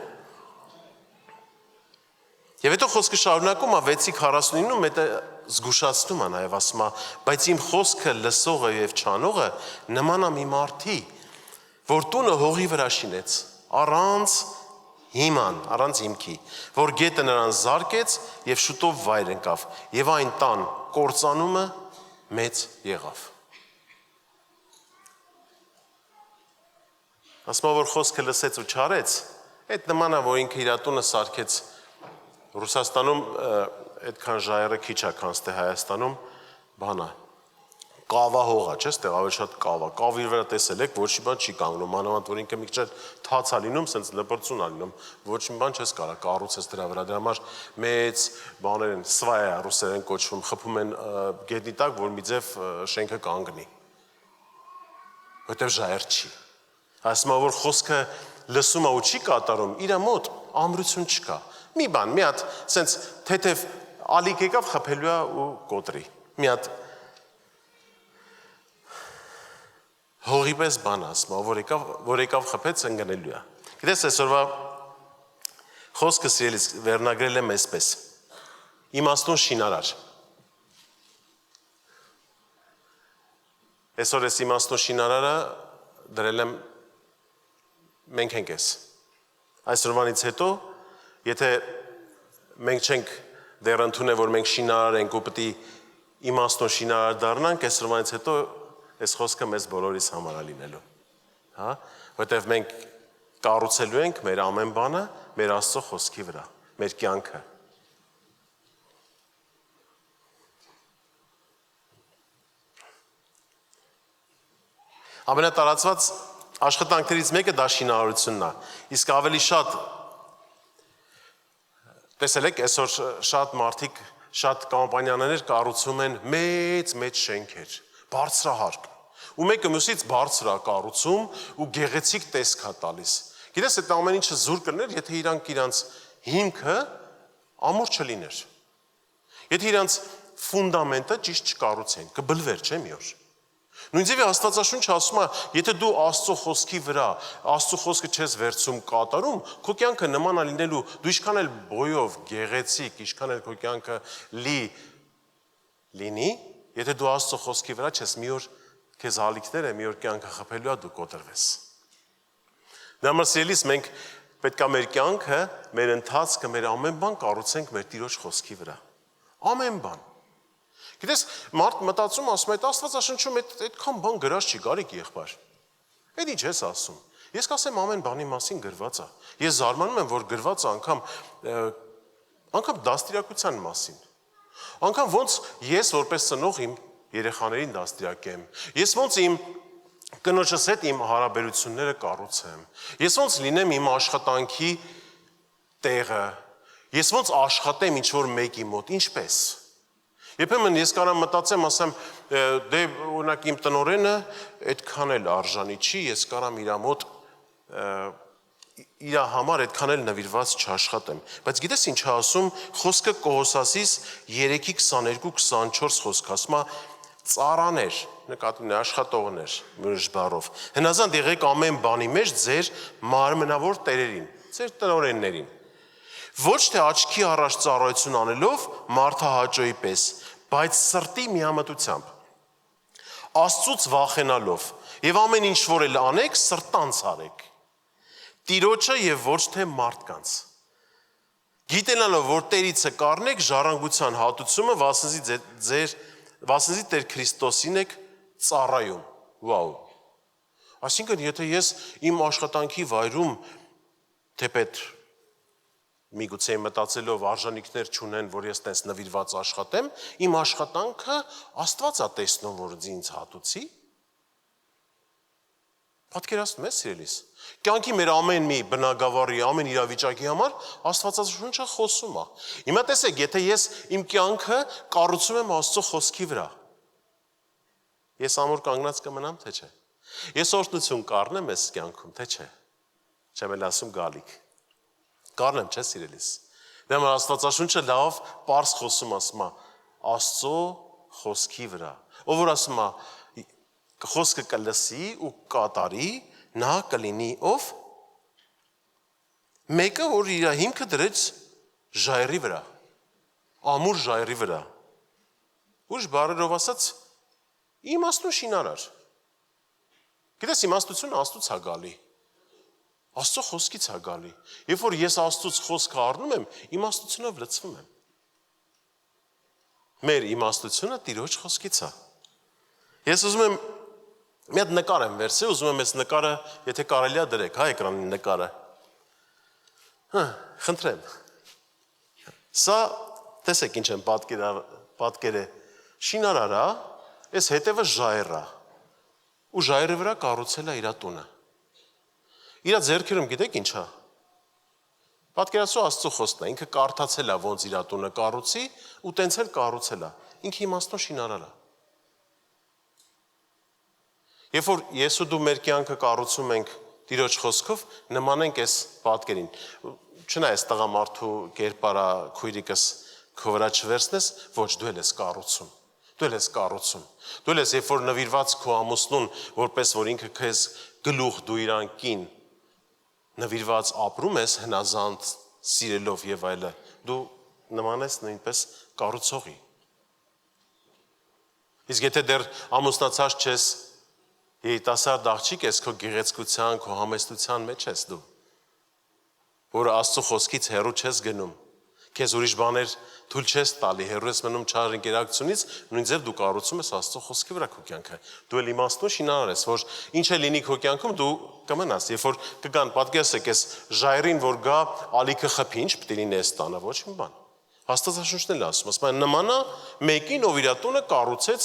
Եվ հետո խոսքը շարունակում է 6:49-ում դա զգուշացնում է նաև ասում է, բայց իմ խոսքը լսողը եւ չանողը նման է մի մարդի, որ տունը հողի վրա շինեց, առանց հիման, առանց հիմքի, որ գետը նրան զարկեց եւ շուտով վայր ընկավ, եւ այն տան կործանումը մեծ եղավ։ Ասում որ խոսքը լսեց ու չարեց, այդ նման է, որ ինքը իր տունը սարքեց Ռուսաստանում այդքան ժայռը քիչ է, քան ստե Հայաստանում, բանա, կավա հողա, չէ՞, ստեղ ավելի շատ կավա, կավի վրա տեսել եք, ոչ մի բան չի կանգնում, մանավանդ որ ինքը մի քիչ թաց է լինում, սենց լպրծուն է լինում, ոչ մի բան չես կարող կառուցես դրա վրա, դրա համար մեծ բաներ են, սվայա ռուսերեն կոչվում, խփում են գետնի տակ, որ մի ձև շենքը կանգնի, որտեղ ժայռ չի։ Ասում որ խոսքը լսում է ու չի կատարում, իր մոտ ամրություն չկա։ Մի բան, մի հատ, սենց թեթև ալիք եկավ խփելու է ու կոտրի։ Մի հատ հողի պես բան ասում, որ եկավ խփեց ընկնելու է։ Գիտես, այսօրվա խոսքը սիրելիս վերնագրել եմ այսպես. իմաստուն շինարար։ Այսօր ես իմաստուն շինարարը դրել եմ մենք ենք ես։ Այսօրվանից հետո, եթե մենք չենք դեռ ընդունել, որ մենք շինարար ենք ու պետք է իմաստուն շինարար դառնանք, այսօրվանից հետո այս խոսքը մեզ բոլորիս համար է լինելու։ Հա, որտեղ մենք կառուցելու ենք մեր ամեն բանը մեր Աստծո խոսքի վրա, մեր կյանքը։ Ամենատարածված աշխատանքներից մեկը դա շինարարությունն է։ Իսկ ավելի շատ տեսել եք, այսօր շատ մարդիկ, շատ կամպանիաներ կառուցում են մեծ շենքեր, բարձրահարկ։ Ու մեկը մյուսից բարձր է կառուցում ու գեղեցիկ տեսք է տալիս։ Գիտես, այդ ամեն ինչը զուր կլներ, եթե իրանց հիմքը ամուր չլիներ։ Եթե իրանց ֆունդամենտը ճիշտ չկառուցեն, կբլվեր, չէ՞ մի օր։ Նույնիսկ Աստվածաշունչը ասում է, եթե դու Աստծո խոսքի վրա, Աստծո խոսքը չես վերցում կատարում, քո կյանքը նման է լինելու, դու ինչքան էլ բոյով, գեղեցիկ, ինչքան էլ քո կյանքը լինի, եթե դու Աստծո խոսքի վրա չես մի օր քեզ ալիքները, մի օր կյանքը խփելու է դու կոտրվես։ Դա համար սիրելիս մենք պետք է մեր կյանքը, մեր ընթացքը, մեր ամեն բան կառուցենք մեր Տիրոջ խոսքի վրա։ Ամեն բան։ Գիտես, մարդ մտածում ասում այդ Աստվածաշնչում այդքան բան գրած չի, Գարիկ եղբայր։ Այդ ինչ ես ասում։ Ես կասեմ ամեն բանի մասին գրված է։ Ես զարմանում եմ, որ գրված է անգամ դաստիարակության մասին։ Անգամ ոնց ես որպես ծնող իմ երեխաներին դաստիարակեմ։ Ես ոնց իմ կնոջս հետ իմ հարաբերությունները կառուցեմ։ Ես ոնց լինեմ իմ աշխատանքի տեղը։ Ես ոնց աշխատեմ ինչ որ մեկի մոտ, ինչպես։ Երբեմն ես կարամ մտածեմ, ասեմ, դե օրինակ իմ տնօրենը այդքան էլ արժանի չի, ես կարամ իր մոտ իր համար այդքան էլ նվիրված չաշխատեմ։ Բայց գիտես ինչ է ասում, խոսքը Կողոսացիս 3:22-24 խոսք ասում է, ծառաներ, նկատի ունի աշխատողներ, ուրիշ բառով։ Հնազանդ եղեք ամեն բանի մեջ ձեր մարմնավոր տերերին, ձեր տնօրեններին։ Ոչ թե աչքի առաջ ծառայություն անելով մարդահաճոյի պես, բայց սրտի միամտությամբ, Աստծուց վախենալով, եւ ամեն ինչ որ էլ անեք, սրտանց արեք։ Տիրոջը եւ ոչ թե մարդկանց։ Գիտենալով, որ Տերիցը կառնեք ժառանգության հատուցումը, վասնզի Տեր Քրիստոսին եք ծառայում։ Վաու։ Այսինքն, եթե ես իմ աշխատանքի վայրում թեպետ միգուցե մտածելով արժանինքներ չունեն, որ ես տես նվիրված աշխատեմ, իմ աշխատանքը Աստված է տեսնում, որ ինձ հատուցի։ Պատկերացնում ես, սիրելիս։ Կյանքի մեր ամեն մի բնագավառի, ամեն իրավիճակի համար Աստվածաշունչը խոսում է։ Հիմա տեսեք, եթե ես իմ կյանքը կառուցում եմ Աստծո խոսքի վրա, ես ամուր կանգնած կմնամ, թե չէ։ Ես օրհնություն կառնեմ այս կյանքում, թե չէ։ Չեմ էլ ասում գալիք։ Կառնեմ, չէ, սիրելիս։ Դե մեր Աստվածաշունչը լավ պարզ խոսում ասում է Աստծո խոսքի վրա։ Ով որ ասում է խոսքը կլսի ու կատարի, նա կլինի ով։ Մեկը, որ իր հիմքը դրեց ժայռի վրա, ամուր ժայռի վրա։ Ուրիշ բառերով ասած, իմաստուն շինարար։ Գիտես, իմաստությունը Աստծուց է գալի։ Աստծո խոսքից է գալի։ Երբ որ ես Աստծուց խոսքը առնում եմ, իմաստությունով լցվում եմ։ Մեր իմաստությունը Տիրոջ խոսքից է։ Ես ուզում եմ մի հատ նկար եմ վերցրել, ուզում եմ այս նկարը, եթե կարելի է դրեք, հա էկրանին նկարը։ Խնդրեմ։ Սա տեսեք ինչ եմ պատկերը շինարար է, այս հետևը ժայռ է։ Ու ժայռի վրա կառուցել է իր տունը։ Իր ձեռքերում գիտեք ինչ է։ Պատկերացրու Աստծո խոսքն է, ինքը կարդացել է ոնց իր տունը կառուցի ու տենց էլ կառուցել է։ Ինքը իմաստուն շինարար է։ Երբ որ ես ու դու մեր կյանքը կառուցում ենք Տիրոջ խոսքով, նմանենք այս պատկերին։ Չնայած տղամարդու կերպարա քույրիկս քո վրա չվերցնես, ոչ դու ես կառուցում։ Դու ես կառուցում։ Դու ես երբ որ նվիրված քո ամուսնուն, որպես որ ինքը քեզ գլուխ դու իրան կին նվիրված ապրում ես հնազանդ սիրելով եւ այլը, դու նման ես նույնպես կառուցողի։ Իսկ եթե դեռ ամուսնացած չես, երիտասարդ աղջիկ ես, քո գեղեցկության, քո համեստության մեջ ես դու, որ Աստծո խոսքից հեռու չես գնում, քեզ ուրիշ բաներ թույլ չես տալի, հեռու ես մնում չար ընկերակցությունից, նույն ձև դու կառուցում ես Աստծո խոսքի վրա քո կյանքը։ Դու էլ իմաստուն շինարար ես, որ ինչ է լինի քո կյանքում, դու կմնաս, երբ որ կգան պատկերացեք այս ժայռին, որ գա ալիքը խփի, ինչ պետք է լինի այս տանը, ոչ մի բան։ Աստվածաշունչն էլ ասում է, նմանա մեկին, ով իր տունը կառուցեց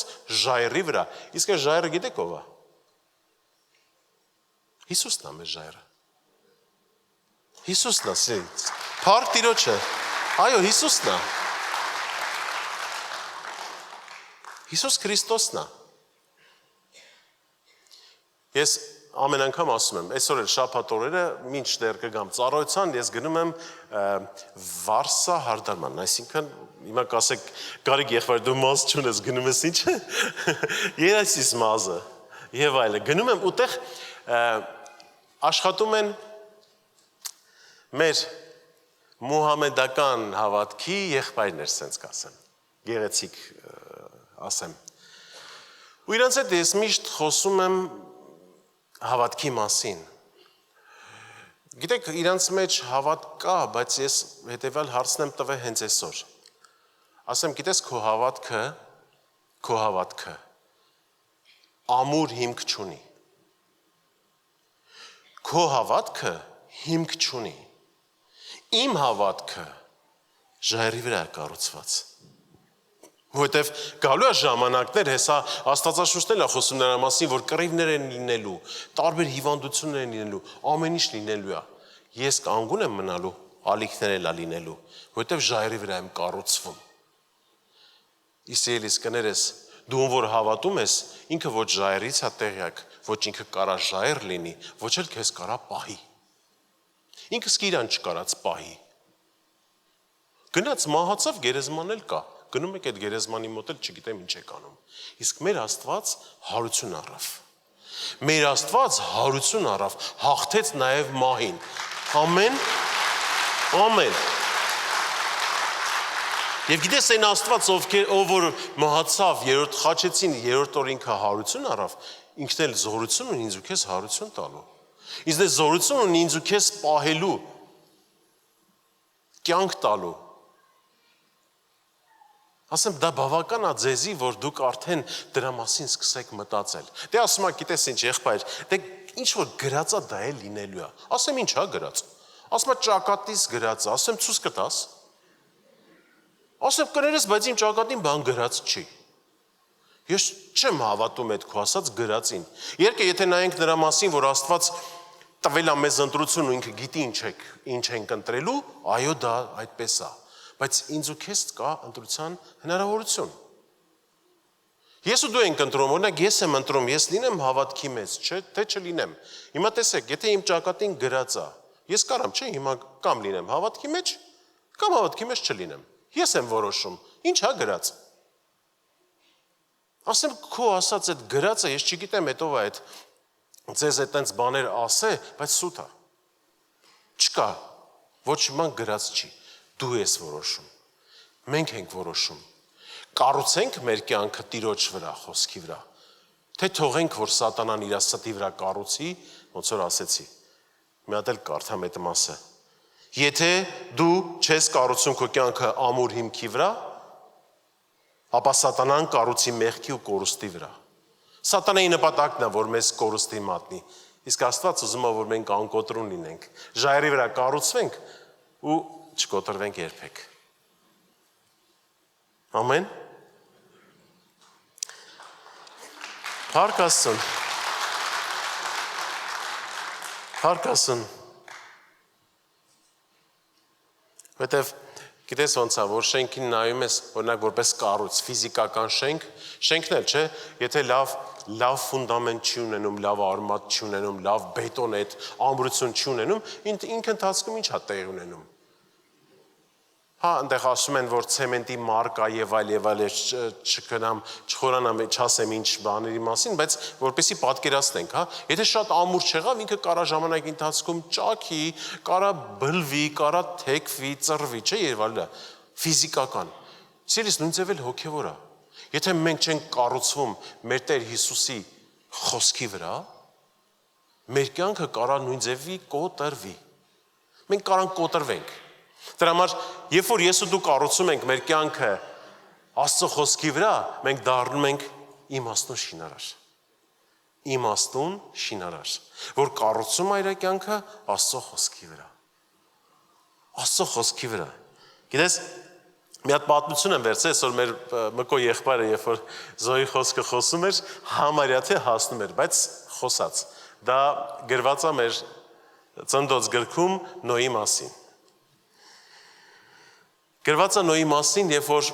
ժայռի վրա։ Իսկ այս ժայռը գիտեք ով է։ Հիսուսն է մեր ժայռը։ Հիսուսն է, սիրելիս։ Փառք Տիրոջը։ Այո, Հիսուսն է։ Հիսուս Քրիստոսն է։ Ես ամեն անգամ ասում եմ, այսօր էլ շաբաթ օրերը, մինչ դեռ կգամ ծառայության, ես գնում եմ Վարսա հարդարման, այսինքն հիմա կասեք Գարիկ եղբայր դու մազ չունես, գնում ես ինչ է։ Երայսիս մազը եւ այլը։ Գնում եմ ուտեղ աշխատում են մեր մուհամեդական հավատքի եղբայրներ, սենց կասեմ, գեղեցիկ ասեմ։ Ու իրանց հետ ես միշտ խոսում եմ հավատքի մասին։ Գիտեք, իրանց մեջ հավատ կա, բայց ես հետևյալ հարցն եմ տվել հենց այսօր։ Ասեմ, գիտես, քո հավատքը ամուր հիմք չունի։ Քո հավատքը հիմք չունի։ Իմ հավատքը ժայռի վրա է կառուցված։ Որտեվ գալու է ժամանակներ, հեսա Աստվածաշունչն է խոսում նրա մասին, որ կռիվներ են լինելու, տարբեր հիվանդություններ են լինելու, ամեն ինչ լինելու է։ Ես կանգուն եմ մնալու, ալիքներ էլ լինելու, որտեվ ժայռի վրա եմ կառուցվում։ Իսրայելիս կներես, դու ում որ հավատում ես, ինքը ոչ ժայռից է տեղյակ, ոչ ինքը կարա ժայռ լինի, ոչ էլ քեզ կարա պահի։ Ինքը սկիրան չկարած պահի։ Գնաց մահացավ գերեզման էլ կա, գնում եք այդ գերեզմանի մոտ էլ չգիտեմ ինչ եք անում։ Իսկ մեր Աստված հարություն առավ։ Մեր Աստված հարություն առավ, հաղթեց նաև մահին։ Ամեն։ Ամեն։ Եվ գիտես այն Աստված, ով որ մահացավ, երրորդ խաչեցին, երրորդ օր ինքը հարություն առավ, ինքն էլ զորություն ունի ինձ ու քեզ հարություն տալու։ Ինձ էլ զորություն ունի ինձ ու քեզ պահելու, կյանք տալու։ Ասեմ, դա բավական է ձեզի, որ դուք արդեն դրա մասին սկսեք մտածել։ Դե ասում եք, գիտես ինչ եղբայր, դե ինչ որ գրած է դա էլ լինելու է։ Ասեմ ինչ է գրած։ Ասում եք ճակատից գրած է, ասեմ ցույց կտաս։ Ասեմ կներես, բայց իմ ճակատին բան գրած չի։ Ես չեմ հավատում այդ քո ասած գրածին։ Երկե եթե նայենք նրա մասին, որ Աստված տվել է մեզ ընտրություն ու ինքը գիտի ինչ ենք ընտրելու, այո դա այդպես է։ Բայց ինձ ու քեզ կա ընտրության հնարավորություն։ Ես ու դու ենք ընտրում, օրինակ ես եմ ընտրում, ես լինեմ հավատքի մեջ, չէ՞, թե չլինեմ։ Հիմա տեսեք, եթե իմ ճակատին գրած է, ես կարամ, չէ՞, հիմա կամ լինեմ հավատքի մեջ, կամ հավատքի մեջ չլինեմ։ Ես եմ որոշում, ինչ է գրած։ Ասեմ քո ասած այդ գրածը, ես չգիտեմ հետո այդ ձեզ այտենց բաներ ասե, բայց սուտ է։ Չկա, ոչ ման գրած չի։ Դու ես որոշում։ Մենք ենք որոշում։ Կառուցենք մեր կյանքը Տիրոջ վրա, խոսքի վրա։ Թե թողենք, որ սատանան իր ստի վրա կառուցի, ոնց որ ասեցի։ Մի հատ էլ կարդամ այդ մասը։ Եթե դու չես կառուցում քո կյանքը ամուր հիմքի վրա, ապա սատանան կառուցի մեղքի ու կորուստի վրա։ Սատանայի նպատակն է, որ մեզ կորուստի մատնի։ Իսկ Աստված ուզում է, որ մենք անկոտրուն լինենք, ժայռի վրա կառուցվենք ու չկոտրվենք երբեք։ Ամեն։ Փառք Աստծուն։ Փառք Աստծուն։ Որտեվ գիտես ոնց է, որ շենքին նայում ես, օրինակ որպես կառույց, ֆիզիկական շենքն էլ չէ, եթե լավ ֆունդամենտ չի ունենում, լավ արմատ չի ունենում, լավ բետոն այդ ամրություն չի ունենում, ինքը ընթացքում ինչ է տեղի ունենում։ Հա, այնտեղ ասում են, որ ցեմենտի մարկա եւ այլ չգնամ, չխորանամ, չասեմ ինչ բաների մասին, բայց որպեսի պատկերացնենք, հա, եթե շատ ամուր չեղավ, ինքը կարա ժամանակի ընթացքում ճաքի, կարա բլվի, կարա թեքվի, ծռվի, չէ, եւ այլն, ֆիզիկական։ Սիրիս նույն ձև էլ հոգեվոր է։ Եթե մենք չենք կառուցվում մեր Տեր Հիսուսի խոսքի վրա, մեր կյանքը կարա նույն ձևի կոտրվի։ Մենք կարանք կոտրվենք։ Դրա համար, երբ որ ես ու դու կառուցում ենք մեր կյանքը Աստծո խոսքի վրա, մենք դառնում ենք իմաստուն շինարար։ Իմաստուն շինարար, որ կառուցում է իր կյանքը Աստծո խոսքի վրա։ Աստծո խոսքի վրա։ Գիտես, մի հատ պատմություն եմ վերցրել, այսօր մեր Մկո եղբայրը, երբ որ Զոյի խոսքը խոսում էր, համարյա թե հասնում էր, բայց խոսած։ Դա գրված է մեր ծննդոց գրքում Նոյի մասին։ Գրված է Նոյի մասին, երբ որ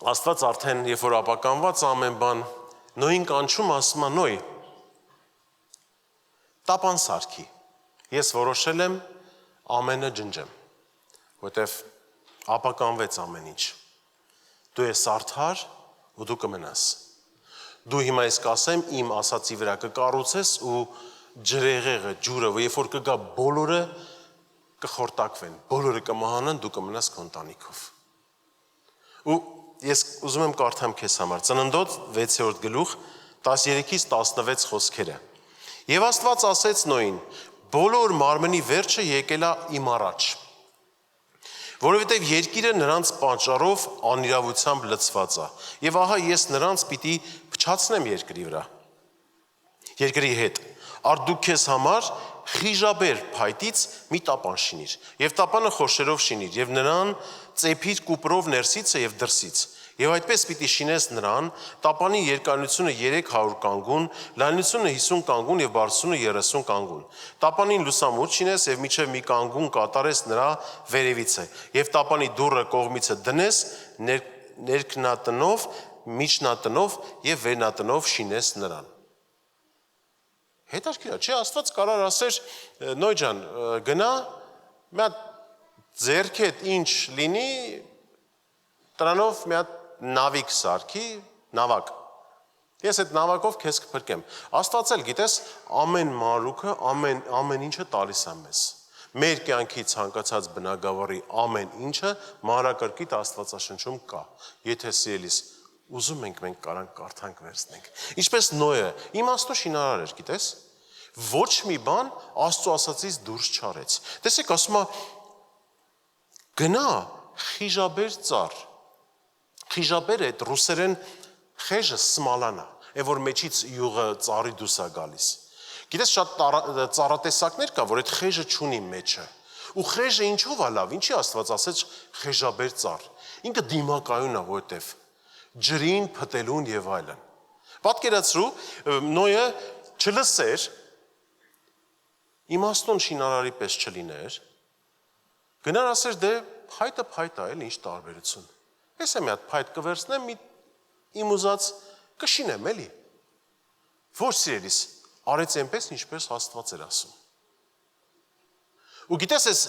Աստված արդեն, երբ որ ապականված ամեն բան, Նոյին կանչում, ասում է Նոյ, տապան սարքի, ես որոշել եմ ամենը ջնջեմ, որտև ապականվեց ամեն ինչ, դու ես արդար ու դու կմնաս, դու հիմա ես կասեմ իմ ասացի վրա կկառուցես ու ջրեղեղը, ջուրը, երբ որ կգա բոլորը կխորտակվեն, բոլորը կմահանան, դու կմնաս քո ընտանիքով։ Ու ես ուզում եմ կարդամ քեզ համար Ծննդոց 6-րդ գլուխ 13-ից 16 խոսքերը։ Եվ Աստված ասեց Նոյին. բոլոր մարմնի վերջը եկել է իմ առաջ, որովհետև երկիրը նրանց պատճառով անիրավությամբ լցված է, եւ ահա ես նրանց պիտի փչացնեմ երկրի վրա, երկրի հետ, առ դու քեզ համար խիժաբեր փայտից մի տապան շինիր, եւ տապանը խորշերով շինիր, եւ նրան ծեփիր կուպրով ներսիցը եւ դրսից, եւ այդպես պիտի շինես նրան, տապանի երկարությունը 300 կանգուն, լայնությունը 50 կանգուն եւ բարձրությունը 30 կանգուն, տապանին լուսամուտ շինես եւ միջև մի կանգուն կատարես նրա վերևիցը, եւ տապանի դուռը կողմիցը դնես ներքնատնով, միջնատնով եւ վերնատնով շինես նրան։ Հետաքրքիր է, չէ, Աստված կարող ասեր Նոյ ջան, գնա, մի հատ ձեռքդ ինչ լինի, Դրանով մի հատ նավիկ սարքի, նավակ։ Ես այդ նավակով քեզ կփրկեմ։ Աստված էլ գիտես, ամեն մանրուքը, ամեն ինչը տալիս է մեզ։ Մեր կյանքի ցանկացած բնագավառի ամեն ինչը մանրակրկիտ Աստվածաշնչում կա։ Եթե սիրելիս ուզում ենք մենք կարանք կարդանք վերցնենք։ Ինչպես Նոյը, իմաստո շինարար էր, գիտես։ Ոչ մի բան Աստծո ասածից դուրս չարեց։ Տեսեք, ասում է գնա խիժաբեր ծառ։ Խիժաբերը այդ ռուսերեն խեժը սմալանա, է որ մեջից յուղը ծառի դուրս է գալիս։ Գիտես շատ ծառատեսակներ կա, որ այդ խեժը չունի մեջը։ Ու խեժը ինչով է լավ, ինչի Աստված ասեց խեժաբեր ծառ։ Ինքը դիմակայուն է, որտեվ ջրին, փտելուն եւ այլն։ Պատկերացրու, Նոյը չլսեր, իմաստուն շինարարի պես չլիներ, գնար ասեր դե փայտը փայտ է, էլ ինչ տարբերություն։ Ես եմ մի հատ փայտ կվերցնեմ, իմ ուզած կշինեմ, էլի։ Ոչ սիրելիս, արեց այնպես, ինչպես Աստված էր ասում։ Ու գիտես, այս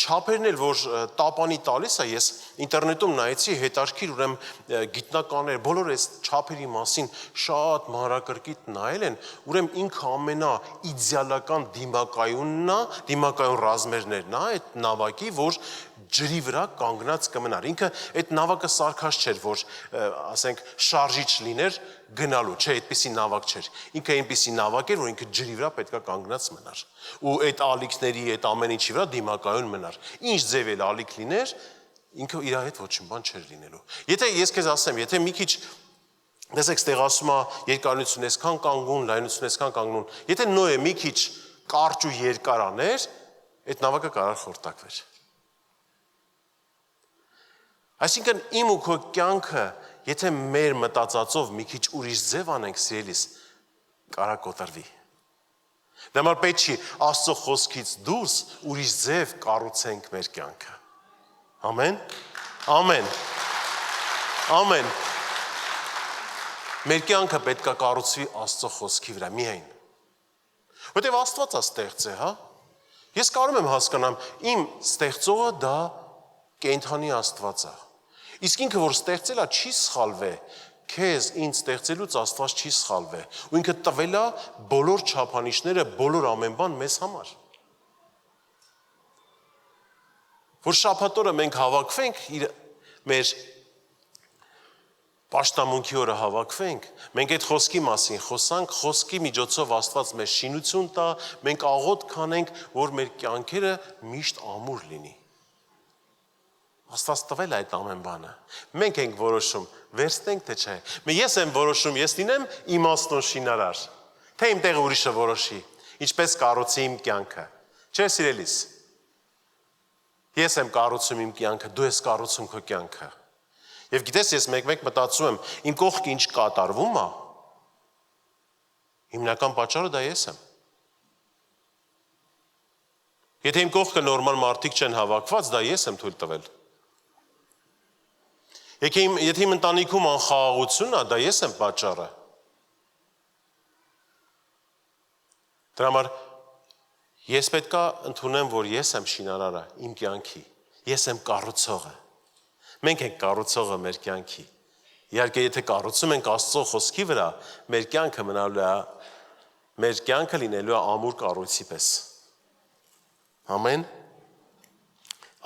չափերն էլ, որ տապանի տալիս է, ես ինտերնետում նայեցի, հետարքիր ուրեմն գիտնականներ, բոլոր այս չափերի մասին շատ մանրակրկիտ նայել են, ուրեմն ինքը ամենա իդեալական դիմակայունն է, դիմակայուն ռազմերներն է, այդ նավակի, որ ջրի վրա կանգնած կմնար։ Ինքը այդ նավակը սարքած չէր, որ ասենք շարժիչ լիներ գնալու, չէ, այդպիսի նավակ չէր։ Ինքը այնպիսի նավակ էր, որ ինքը ջրի վրա պետքա կանգնած մնար։ Ու այդ ալիքների, այդ ամեն ինչի վրա դիմակայուն մնար։ Ինչ ձև էլ ալիք լիներ, ինքը իր հետ ոչինչ բան չէր լինելու։ Եթե ես քեզ ասեմ, եթե մի քիչ տեսեք, ստեղ ասում է երկարություն այսքան կանգուն, լայնություն այսքան կանգուն, եթե Նոյը մի քիչ կարճ ու երկար աներ, այդ նավակը կարող խորտակվեր։ Այսինքն իմ ու քո կյանքը, եթե մեր մտածածով մի քիչ ուրիշ ձև անենք, սիրելիս, կարա կոտրվի։ Դա համար պետք չի Աստծո խոսքից դուրս ուրիշ ձև կառուցենք մեր կյանքը։ Ամեն։ Ամեն։ Ամեն։ Մեր կյանքը պետք է կառուցվի Աստծո խոսքի վրա միայն։ Որտեւ Աստված է ստեղծել, հա։ Ես կարող եմ հասկանամ, իմ ստեղծողը դա կենդանի Աստված է։ Իսկ ինքը որ ստեղծել է չի սխալվել, քեզ ինձ ստեղծելուց Աստված չի սխալվել, ու ինքը տվել է բոլոր չափանիշները, բոլոր ամեն բան մեզ համար։ Որ շաբաթ օրը մենք հավաքվենք, մեր պաշտամունքի օրը հավաքվենք, մենք այդ խոսքի մասին խոսանք, խոսքի միջոցով Աստված մեզ շինություն տա, մենք աղոթ կանենք, որ մեր կյանքերը միշտ ամուր լինի։ Աստված տվել է այդ ամեն բանը։ Մենք ենք որոշում, վերցնենք թե չէ։ Ես եմ որոշում, ես լինեմ իմաստուն շինարար, թե իմ տեղը ուրիշը որոշի, ինչպես կառուցի իմ կյանքը։ Չէ, սիրելիս։ Ես եմ կառուցում իմ կյանքը, դու ես կառուցում քո կյանքը։ Եվ գիտես, ես մեկ-մեկ մտածում եմ, իմ կողքը ինչ կատարվում է։ Հիմնական պատճառը դա ես եմ։ Եթե իմ կողքը նորմալ մարդիկ չեն հավաքված, դա ես եմ թույլ տվել։ Եթե իմ ընտանիքում անխաղաղություն է, դա ես եմ պատճառը։ Դրա համար ես պետք է ընդունեմ, որ ես եմ շինարարը իմ կյանքի, ես եմ կառուցողը։ Մենք ենք կառուցողը մեր կյանքի։ Իհարկե, եթե կառուցում ենք Աստծո խոսքի վրա, մեր կյանքը մնալու է, մեր կյանքը լինելու է ամուր կառույցի պես։ Ամեն։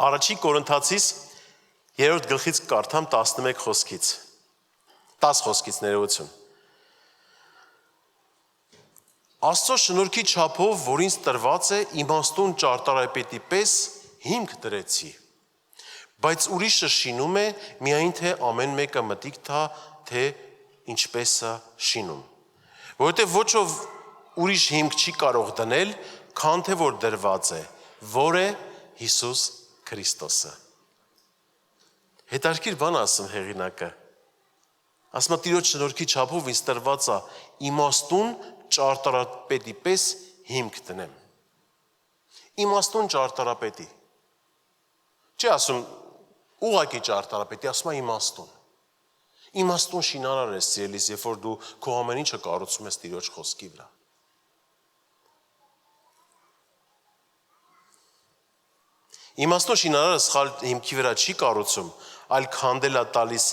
Առաջին Կորինթացիս 3-րդ գլխից կարդամ 11 խոսքից։ 10 խոսքից ներողություն։ Աստծո շնորհքի չափով, որ ինձ տրված է, իմաստուն ճարտարապետի պես հիմք դրեցի։ Բայց ուրիշը շինում է, միայն թե ամեն մեկը մտիկ թա, թե ինչպես է շինում։ Որովհետև ոչով ուրիշ հիմք չի կարող դնել, քան թե որ դրված է, որ է Հիսուս Քրիստոսը։ Հետարքիր բան ասում հեղինակը։ Ասում է Տիրոջ շնորհքի չափով ինձ տրված է իմաստուն ճարտարապետի պես հիմք դնեմ։ Իմաստուն ճարտարապետի։ Չի ասում ուղղակի ճարտարապետի, ասում է իմաստուն։ Իմաստուն շինարար ես սիրելիս, երբ որ դու քո ամեն ինչը կառուցում ես Տիրոջ խոսքի վրա։ Իմաստուն շինարարը սխալ հիմքի վրա չի կառուցում, այլ քանդել է տալիս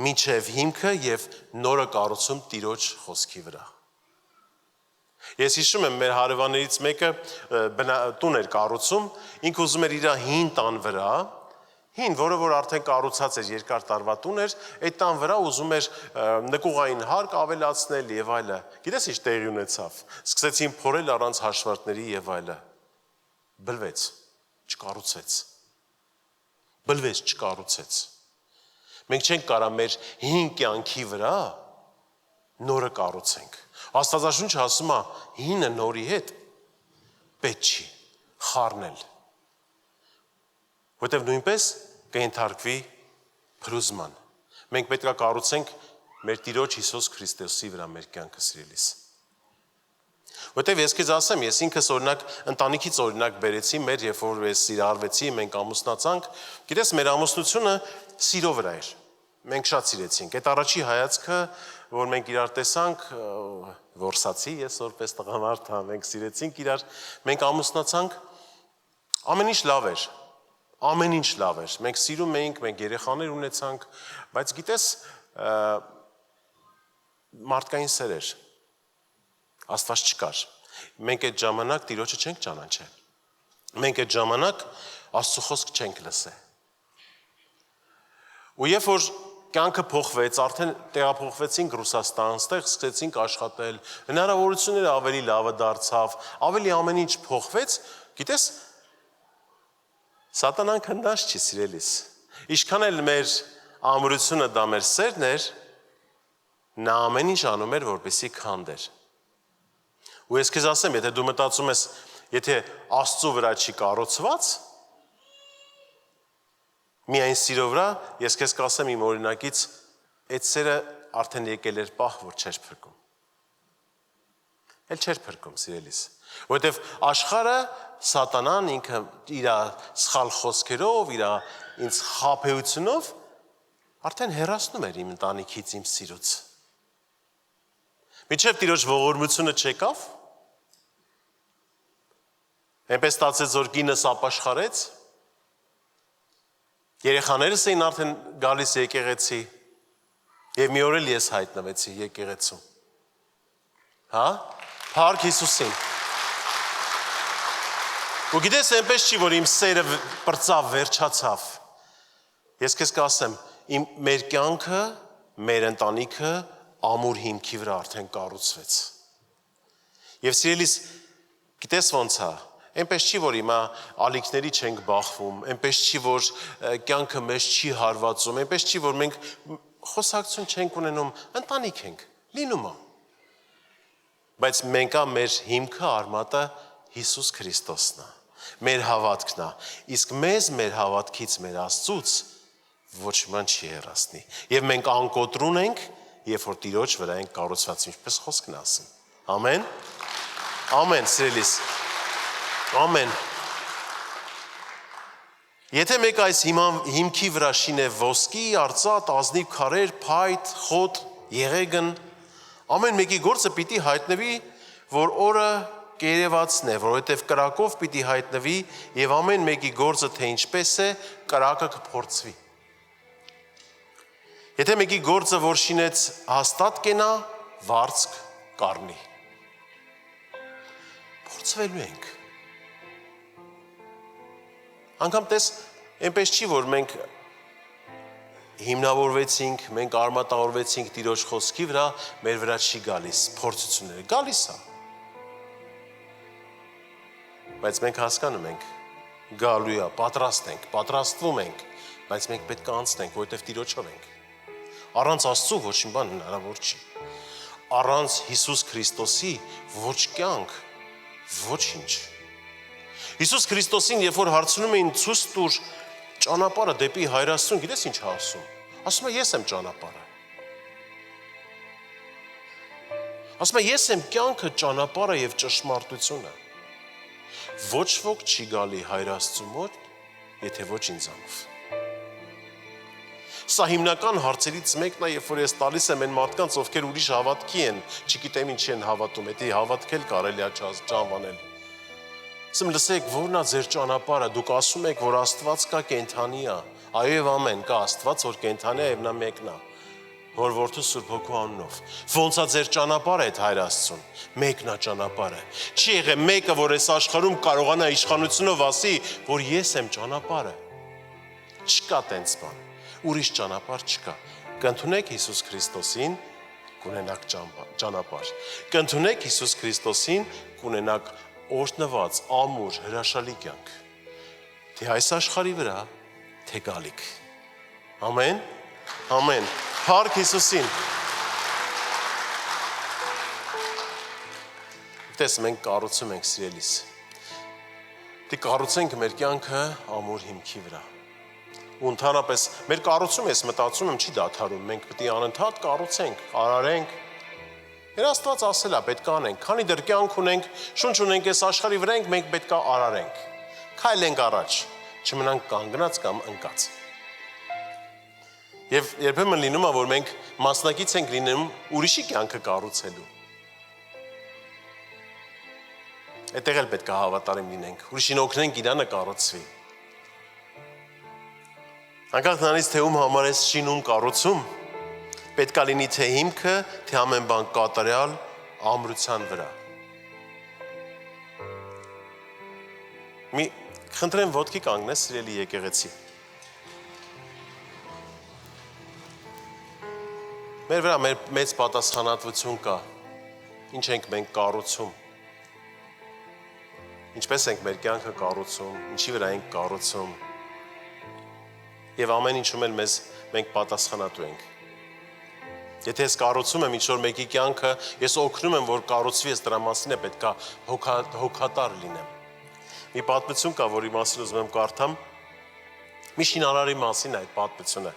մինչև հիմքը եւ նորը կառուցում Տիրոջ խոսքի վրա։ Ես հիշում եմ մեր հարևաններից մեկը տուն էր կառուցում, ինքը ուզում էր իր հին տան վրա, հին, որը որ արդեն կառուցած էր երկար տարվա տուն էր, այդ տան վրա ուզում էր նկուղային հարկ ավելացնել եւ այլը։ Գիտես ինչ տեղի ունեցավ։ Սկսեցին փորել առանց հաշվարկների եւ այլը։ Բլվեց, չկառուցեց։ Բլվեց, չկառուցեց։ Մենք չենք կարա մեր հին կյանքի վրա նորը կառուցենք։ Աստվածաշունչը ասում է հինը նորի հետ պետք չի խառնել։ Որտեւ նույնպես կենթարկվի փրուզման։ Մենք պետք է կառուցենք մեր Տիրոջ Հիսուս Քրիստոսի վրա մեր կյանքը սիրելիս։ Որտեւ ես քեզ ասեմ, ես ինքս օրինակ ընտանիքից օրինակ բերեցի մեր, երբ որ ես սիրարվեցի, մենք ամուսնացանք, գիտես մեր ամուսնությունը սիրո վրա էր։ Մենք շատ սիրեցինք։ Այդ առաջի հայացքը, որ մենք իրար տեսանք, որսացի ես որպես տղամարդ, մենք սիրեցինք իրար, մենք ամուսնացանք, ամեն ինչ լավ էր։ Ամեն ինչ լավ էր։ Մենք սիրում էինք, մենք երեխաներ ունեցանք, բայց գիտես, մարդկային սեր էր։ Աստված չկար։ Մենք այդ ժամանակ Տիրոջը չենք ճանաչել։ Մենք այդ ժամանակ Աստծո խոսքը չենք լսել։ Ու երբ որ կյանքը փոխվեց, արդեն տեղափոխվեցինք Ռուսաստան, ստեղ սկսեցինք աշխատել, հնարավորությունները ավելի լավը դարձավ, ավելի ամեն ինչ փոխվեց, գիտես, Սատանան քննած չի սիրելիս։ Ինչքան էլ մեր ամրությունը դա մեր սերն էր, նա ամեն ինչ անում էր, որպեսզի քանդեր։ Ու ես քեզ ասեմ, եթե դու մտածում ես, եթե Աստծո վրա չի կառուցված, միայն սիրո վրա, ես քեզ կասեմ իմ օրինակից, այդ սերը արդեն եկել էր պահ, որ չէր փրկում։ Էլ չէր փրկում, սիրելիս։ Որովհետև աշխարհը Սատանան ինքը իր սխալ խոսքերով, իր ինձ խաբեությունով արդեն հեռացնում էր իմ ընտանիքից, իմ սիրուց։ Մինչև Տիրոջ ողորմությունը չեկավ, այնպես ստացեց, որ կինս ապաշխարեց, երեխաներս էին արդեն գալիս եկեղեցի, եւ մի օր էլ ես հայտնվեցի եկեղեցում։ Հա? Փառք Հիսուսին։ Ու գիտես, այնպես չի, որ իմ սերը պրծավ, վերջացավ։ Ես քեզ կասեմ, մեր կյանքը, մեր ընտանիքը ամուր հիմքի վրա արդեն կառուցվեց։ Եվ սիրելիս, գիտես ոնց է, այնպես չի, որ հիմա ալիքների չենք բախվում, այնպես չի, որ կյանքը մեզ չի հարվածում, այնպես չի, որ մենք խոսակցություն չենք ունենում, ընտանիք ենք, լինում է։ Բայց մենք մեր հիմքը արմատը Հիսուս Քրիստոսն է, մեր հավատքն է, իսկ մեզ մեր հավատքից, մեր Աստծուց ոչ ման չի հեռացնի։ Եվ մենք անկոտրուն ենք, երբ որ Տիրոջ վրա ենք կառուցված, ինչպես խոսքն ասում։ Ամեն։ Ամեն, սիրելիս։ Ամեն։ Եթե մեկ այս հիմքի վրա շինե ոսկի, արծաթ, ազնիվ քարեր, փայտ, խոտ, եղեգն, ամեն մեկի գործը պիտի հայտնվի, որ օրը կերևացն է, որովհետև կրակով պիտի հայտնվի եւ ամեն մեկի գործը թե ինչպես է, կրակը կփորձվի։ Եթե մեկի գործը որ շինեց հաստատ կենա, վարձք կառնի։ Փորձվելու ենք։ Անգամ տես, այնպես չի, որ մենք հիմնավորվեցինք, մենք արմատավորվեցինք Տիրոջ խոսքի վրա, մեր վրա չի գալիս փորձությունները, գալիս է։ Բայց մենք հասկանում ենք, գալու է, պատրաստ ենք, պատրաստվում ենք, բայց մենք պետք է անցնենք, որովհետև Տիրոջով ենք։ Առանց Աստծո ոչինչ բան հնարավոր չի։ Առանց Հիսուս Քրիստոսի ոչ կյանք, ոչինչ։ Հիսուս Քրիստոսին, երբ որ հարցնում էին ցույց տուր ճանապարհը դեպի հայրաստուն, գիտես ինչ ասում։ Ասում է ես եմ ճանապարհը։ Ասում է ես եմ կյանքը, ճանապարհը եւ ճշմարտությունը։ Ոչ ոք չի գալի հայրաստու մոտ, եթե ոչ ինձանով։ Սա հիմնական հարցերից մեկն է, երբ որ ես տալիս եմ այն մարդկանց, ովքեր ուրիշ հավատքի են, չգիտեմ ինչի են հավատում, եթե հավատքել կարելի է ճանաչել։ Ասում լսեք, որն է ձեր ճանապարհը, դուք ասում եք, որ Աստված կա, կենդանի է, Այո եւ ամեն, կա Աստված, որ կենթանի է եւ նա մեկն է։ Որ որդու Սուրբ Հոգու անունով։ Ոնց է ձեր ճանապարհը այդ Հայր Աստծուն։ Մեկն է ճանապարհը։ Չի եղել մեկը, որ այս աշխարհում կարողանա իշխանությունով ասի, որ ես եմ ճանապարհը։ Չկա տենց բան։ Ուրիշ ճանապարհ չկա։ Կընդունեք Հիսուս Քրիստոսին, կունենաք ճանապարհ։ Կընդունեք Հիսուս Քրիստոսին, կունենաք օրհնված, ամուր, հրաշալի կյանք։ Թե այս աշխարհի վրա, թե գալիք։ Ամեն։ Ամեն։ Փառք Հիսուսին։ Դες մենք կառուցում ենք սիրելիս։ Դե կառուցենք մեր կյանքը ամուր հիմքի վրա։ Ու ընդհանրապես մեր կառուցում ես մտածում եմ չի դադարում, մենք պետք է անընդհատ կառուցենք, արարենք։ Մեր Աստված ասել է պետք է անենք, քանի դեռ կյանք ունենք, շունչ ունենք այս աշխարհի վրա ենք, մենք պետք է արարենք։ Քայլենք առաջ, չմնանք կանգնած կամ ընկած։ Եվ երբեմն լինում է, որ մենք մասնակից ենք լինում ուրիշի կյանքը կառուցելու։ Այդտեղ էլ պետք է հավատարիմ լինենք, ուրիշին օգնենք իրանը կառուցվի։ Անկախ նրանից, թե ում համար ես շինում կառուցում, պետք է լինի թե հիմքը, թե ամեն բան կատարյալ ամրության վրա։ Մի խնդրեմ ոտքի կանգնես, սիրելի եկեղեցի։ Մեր վրա մեծ պատասխանատվություն կա, ինչ ենք մենք կառուցում, ինչպես ենք մեր կյանքը կառուցում, ինչի վրա ենք կառուցում, և ամեն ինչում էլ մենք պատասխանատու ենք։ Եթե ես կառուցում եմ ինչ-որ մեկի կյանքը, ես օգնում եմ, որ կառուցվի, ես դրա մասին է պետք է հոգատար լինեմ։ Մի պատմություն կա, որի մասին ուզում եմ կարդամ, մի շինարարի մասին է այդ պատմությունը։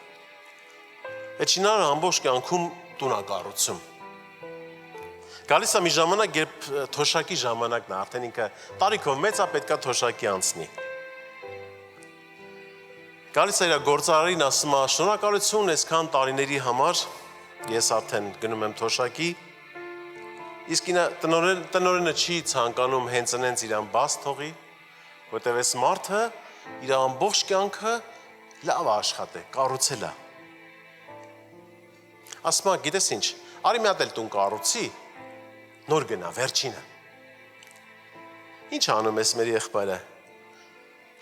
Այդ շինարարը ամբողջ կյանքում տուն է կառուցում։ Գալիս է մի ժամանակ, երբ թոշակի ժամանակն է, արդեն ինքը տարիքով մեծ է, պետք է թոշակի անցնի։ Գալիս է իր գործարարին, ասում է, շնորհակալություն այսքան տարիների համար, ես արդեն գնում եմ թոշակի, իսկ տնօրենը չի ցանկանում հենց այնց իրան բաց թողի, որտեղ այս մարդը իր ամբողջ կյանքը լավ աշխատել, կառուցել է։ Ասում է, գիտես ինչ, արի մի հատ էլ տուն կառուցի, նոր գնա, վերջինը։ Ինչ անում ես մեր եղբայրը։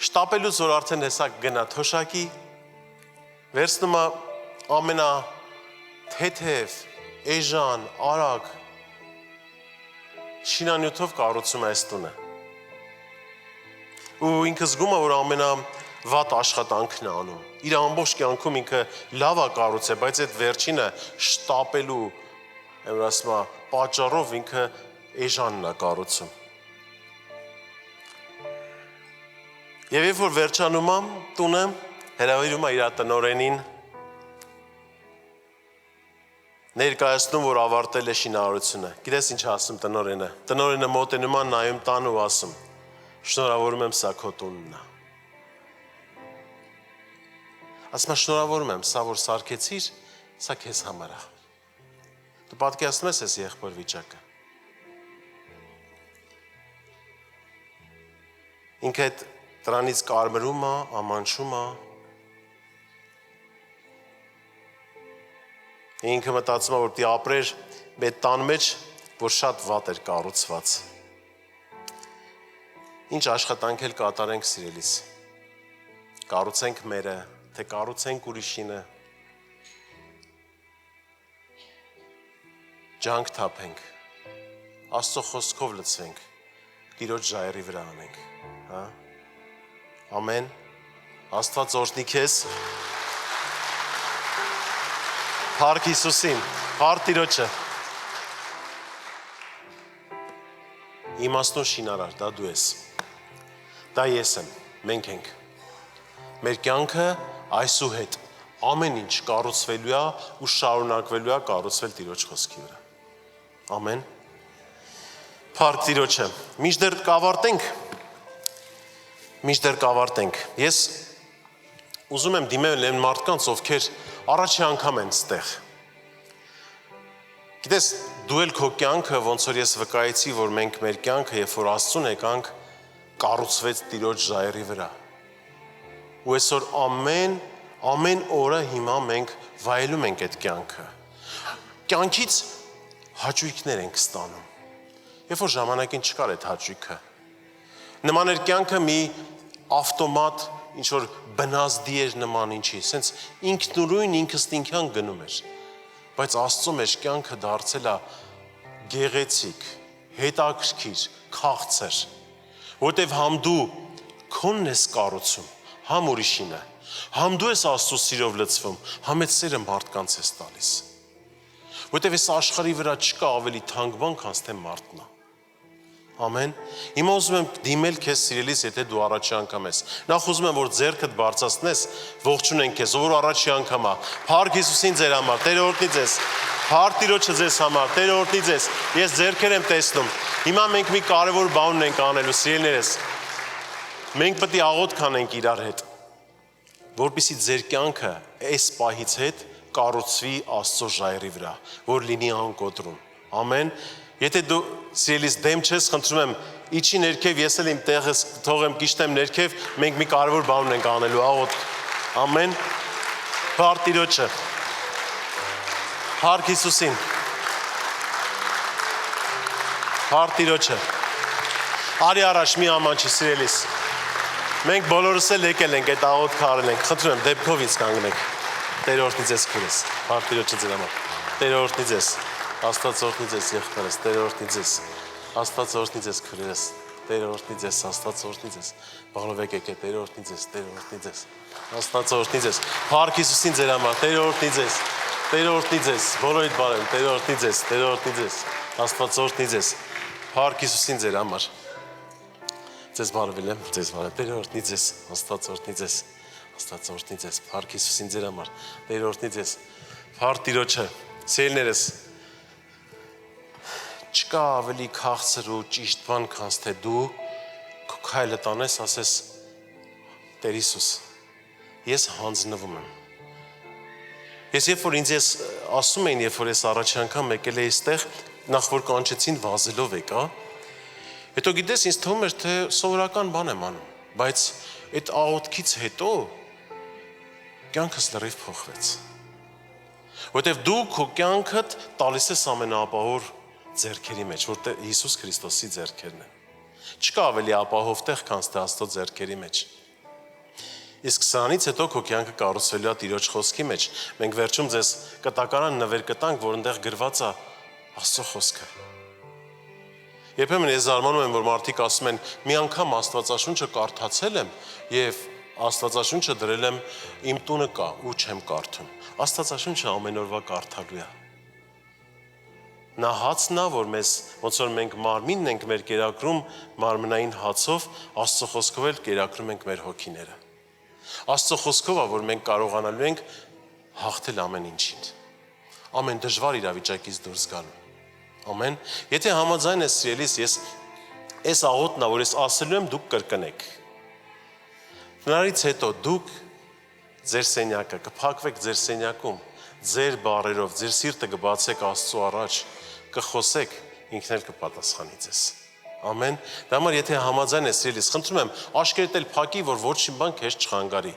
Շտապելուց որ արդեն հեսա գնա թոշակի, վերցնում է ամենաթեթև, էժան, արագ շինանյութով կառուցում է այս տունը։ Ու ինքը զգում է, որ ամենավատ աշխատանքն է անում։ Իր ամբողջ կյանքում ինքը լավ է կառուցել, բայց այդ վերջինը շտապելու, ասում է, պատճառով ինքը էժանն է կառուցում։ Եվ երբ որ վերջանում է տունը, հրավիրում է իր տնօրենին, ներկայացնում, որ ավարտել է շինարարությունը։ Գիտես ինչ ասում տնօրենը։ Տնօրենը մոտենում է, նայում տան ու ասում. շնորհավորում եմ, սա քո տունն է։ Ասում է, շնորհավորում եմ, սա որ սարքեցիր, սա քեզ համար է։ Դու պատկերացնում ես այս եղբոր վիճակը։ Ինքը այդ դրանից կարմրում է, ամանչում է։ Ինքը մտածում է, որ պիտի ապրեր մեր տան մեջ, որ շատ վատ էր կառուցված։ Ինչ աշխատանք էլ կատարենք սիրելիս։ Կառուցենք մերը, թե կառուցենք ուրիշինը։ Ջանք թափենք, Աստծո խոսքով լցվենք, Տիրոջ ժայռի վրա անենք, հա։ Ամեն։ Աստված օրհնի քեզ։ Փառք Հիսուսին, փառք Տիրոջը։ Իմաստուն շինարար, դա դու ես։ Դա ես եմ, մենք ենք։ Մեր կյանքը այսուհետ ամեն ինչ կառուցվելու է ու շարունակվելու է կառուցվել Տիրոջ խոսքի վրա։ Ամեն։ Փառք Տիրոջը։ Մինչդեռ կավարտենք։ Ես ուզում եմ դիմել այն մարդկանց, ովքեր առաջի անգամ են ստեղ։ Գիտես, դու էլ քո կյանքը, ոնց որ ես վկայեցի, որ մենք մեր կյանքը, երբ որ Աստծուն եկանք, կառուցվեց Տիրոջ ժայռի վրա։ Ու այսօր ամեն ամեն օրը հիմա մենք վայելում ենք այդ կյանքը։ Կյանքից հաճույքներ ենք ստանում։ Երբ որ ժամանակին չկար այդ հաճույքը։ Նման էր կյանքը մի ավտոմատ, ինչ որ բնազդի էր նման ինչի, սենց ինքնուրույն ինքստինքյան գնում էր։ Բայց Աստծո մեջ կյանքը դարձել է գեղեցիկ, հետաքրքիր, քաղցր, որտեվ համ դու քոնն ես կառուցում, համ ուրիշինը, համ դու ես Աստծո սիրով լցվում, համ այդ սերը մարդկանց ես տալիս։ Որտեվ այս աշխարհի վրա չկա ավելի թանկ բան, քան թե մարդն է։ Ամեն։ Հիմա ուզում եմ դիմել քեզ սիրելիս, եթե դու առաջի անգամ ես։ Նախ ուզում եմ, որ ձեռքդ բարձրացնես, ողջունենք քեզ, ով առաջի անգամ է։ Փառք Հիսուսին ձեր համար, Տերը օրհնի ձեզ։ Փառք Տիրոջը ձեզ համար, Տերը օրհնի ձեզ։ Ես ձեռքեր եմ տեսնում։ Հիմա մենք մի կարևոր բան ունենք անելու, սիրելիներս։ Մենք պետք է աղոթք անենք իրար հետ, որպեսզի ձեր կյանքը այս պահից հետ կառուցվի Աստծո ժայռի վրա, որ լինի անկոտրում։ Ամեն։ Եթե դու սիրելիս դեմ չես, խնդրում եմ իջի ներքև, ես էլ իմ տեղս թողեմ գիշտեմ ներքև, մենք մի կարևոր բան ունենք անելու, աղոթք։ Ամեն։ Փառք Տիրոջը։ Փառք Հիսուսին։ Փառք Տիրոջը։ Արի առաջ մի ամանչի սիրելիս։ Մենք բոլորս էլ եկել ենք այդ աղոթքը արել ենք։ Խնդրում եմ դեպքով ինձ կանգնեք։ Տերը օրհնի ձեզ քուրս։ Փառք Տիրոջը ձեր համար։ Տերը օրհնի ձեզ։ Աստված օրհնի ձեզ եղբայրս, Տերը օրհնի ձեզ։ Աստված օրհնի ձեզ քուրերս, Տերը օրհնի ձեզ, Աստված օրհնի ձեզ։ Բաղլովեք եկեք, Տերը օրհնի ձեզ, Տերը օրհնի ձեզ։ Աստված օրհնի ձեզ։ Փառք Հիսուսին ձեր համար, Տերը օրհնի ձեզ։ Տերը օրհնի ձեզ, բոլորիդ բարև, Տերը օրհնի ձեզ, Տերը օրհնի ձեզ։ Աստված օրհնի ձեզ։ Փառք Հիսուսին ձեր համար։ Ձեզ բարևել եմ, ձեզ բարև, Տերը օրհնի ձեզ, Աստված օրհնի ձեզ։ Աստված օրհնի ձեզ, փառք Հիսուսին ձեր համար, Տերը օրհնի ձեզ։ Փառք Տիրոջը, սիրելիներս, չկա ավելի քաղցր ու ճիշտ բան, քան թե դու քո քայլը տանես, ասես Տեր Հիսուս, ես հանձնվում եմ։ Ես երբ որ ինձ ասում էին, երբ որ ես առաջի անգամ եկել էի այստեղ, նախ որ կանչեցին վազելով եկա, հետո գիտես ինձ թվում էր, թե սովորական բան եմ անում, բայց այդ աղոթքից հետո կյանքս լրիվ փոխվեց։ Որտեվ դու քո կյանքդ տալիս ես ամենաապահով ձեռքերի մեջ, որտեղ Հիսուս Քրիստոսի ձեռքերն են։ Չկա ավելի ապահով տեղ, քան թե Աստծո ձեռքերի մեջ։ Իսկ սրանից հետո քո կյանքը կառուցվելու է Տիրոջ խոսքի մեջ։ Մենք վերջում ձեզ կտակարան նվեր կտանք, որ այնտեղ գրված է Աստծո խոսքը։ Երբեմն ես զարմանում եմ, որ մարդիկ ասում են՝ մի անգամ Աստվածաշունչը կարդացել եմ եւ Աստվածաշունչը դրել եմ իմ տունը կա ու չեմ կարդում։ Աստվածաշունչը ամեն օրվա կարդալու է։ Նա հացն է, որ մեզ ոնց որ մենք մարմինն ենք մեր կերակրում մարմնային հացով, Աստծո խոսքով էլ կերակրում ենք մեր հոգիները։ Աստծո խոսքով է, որ մենք կարողանալու ենք հաղթել ամեն ինչին։ Ամեն դժվար իրավիճակից դուրս գալու։ Ամեն։ Եթե համաձայն ես սիրելիս, ես այս աղոթքն է, որ ես ասելու եմ, դուք կրկնեք։ Դրանից հետո դուք ձեր սենյակը կփակվեք ձեր սենյակում, ձեր բառերով, ձեր սիրտը կբացեք Աստծո առաջ, կխոսեք, ինքն էլ կպատասխանի ձեզ։ Ամեն։ Դա համար եթե համաձայն ես սիրելիս, խնդրում եմ, աշկերտ էլ փակի, որ ոչ մի բան քեզ չխանգարի։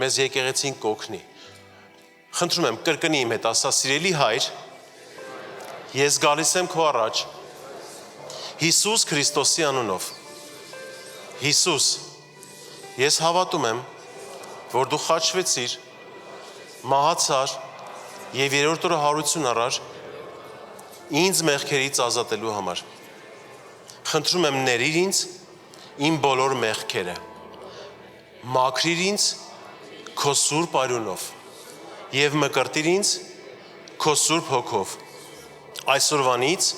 Մեզ եկեղեցին կօգնի։ Խնդրում եմ, կրկնի իմ հետ, ասա՝ սիրելի Հայր, ես գալիս եմ քո առաջ Հիսուս Քրիստոսի անունով։ Հիսուս, ես հավատում եմ, որ դու խաչվեցիր, մահացար եւ երրորդ օրը հարություն առար ինձ մեղքերից ազատելու համար։ Խնդրում եմ ներիր ինձ իմ բոլոր մեղքերը։ Մաքրիր ինձ քո սուրբ արյունով եւ մկրտիր ինձ քո սուրբ հոգով։ Այսօրվանից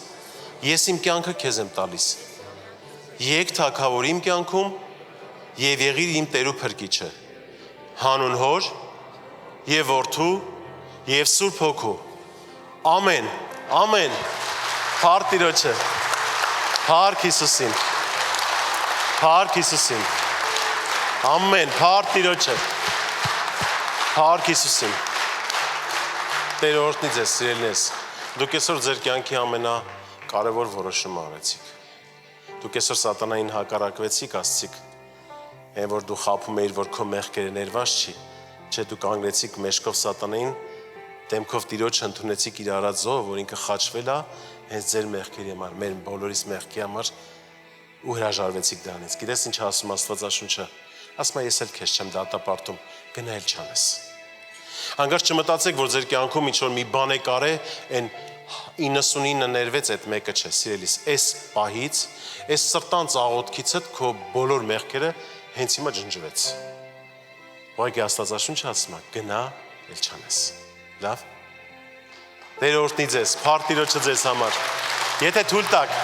ես իմ կյանքը քեզ եմ տալիս։ Եկ թագավոր իմ կյանքում եւ եղիր իմ Տեր ու Փրկիչը։ Հանուն Հոր եւ Որդու եւ Սուրբ Հոգու։ Ամեն։ Ամեն։ Փառք Տիրոջը։ Փառք Հիսուսին։ Փառք Հիսուսին։ Ամեն։ Փառք Տիրոջը։ Փառք Հիսուսին։ Տեր օրհնի ձեզ, սիրելիներս։ Դուք այսօր ձեր կյանքի ամենակարևոր որոշումը արեցիք։ Դուք այսօր սատանային հակառակվեցիք, ասացիք, այն որ դու խաբում էիր, որ քո մեղքերը ներված չի, Չէ դու կանգնեցիք մեջքով սատանային, դեմքով Տիրոջը ընդունեցիք իր արածով, որ ինքը խաչվել է, հենց ձեր մեղքերի համար, մեր բոլորիս մեղքի համար ու հրաժարվեցիք դրանից։ Գիտես ինչ ասում Աստվածաշունչը։ Ասում է ես էլ քեզ չեմ դատապարտում, գնա էլ չանես։ Հանկարծ չմտածեք, որ ձեր կյանքում ինչ որ մի բան եք արել, այն 99 ներվեց այդ մեկը չէ, սիրելիս, այս պահից, այս սրտանց աղոթքիցդ քո բոլոր մեղքերը հենց հիմա ջնջվեց։ Ուղղակի Աստվածաշունչը ասում է, գնա էլ չանես։ Լավ։ Տերը օրհնի ձեզ, փառք Տիրոջը ձեզ համար։ Եթե թույլ տաք,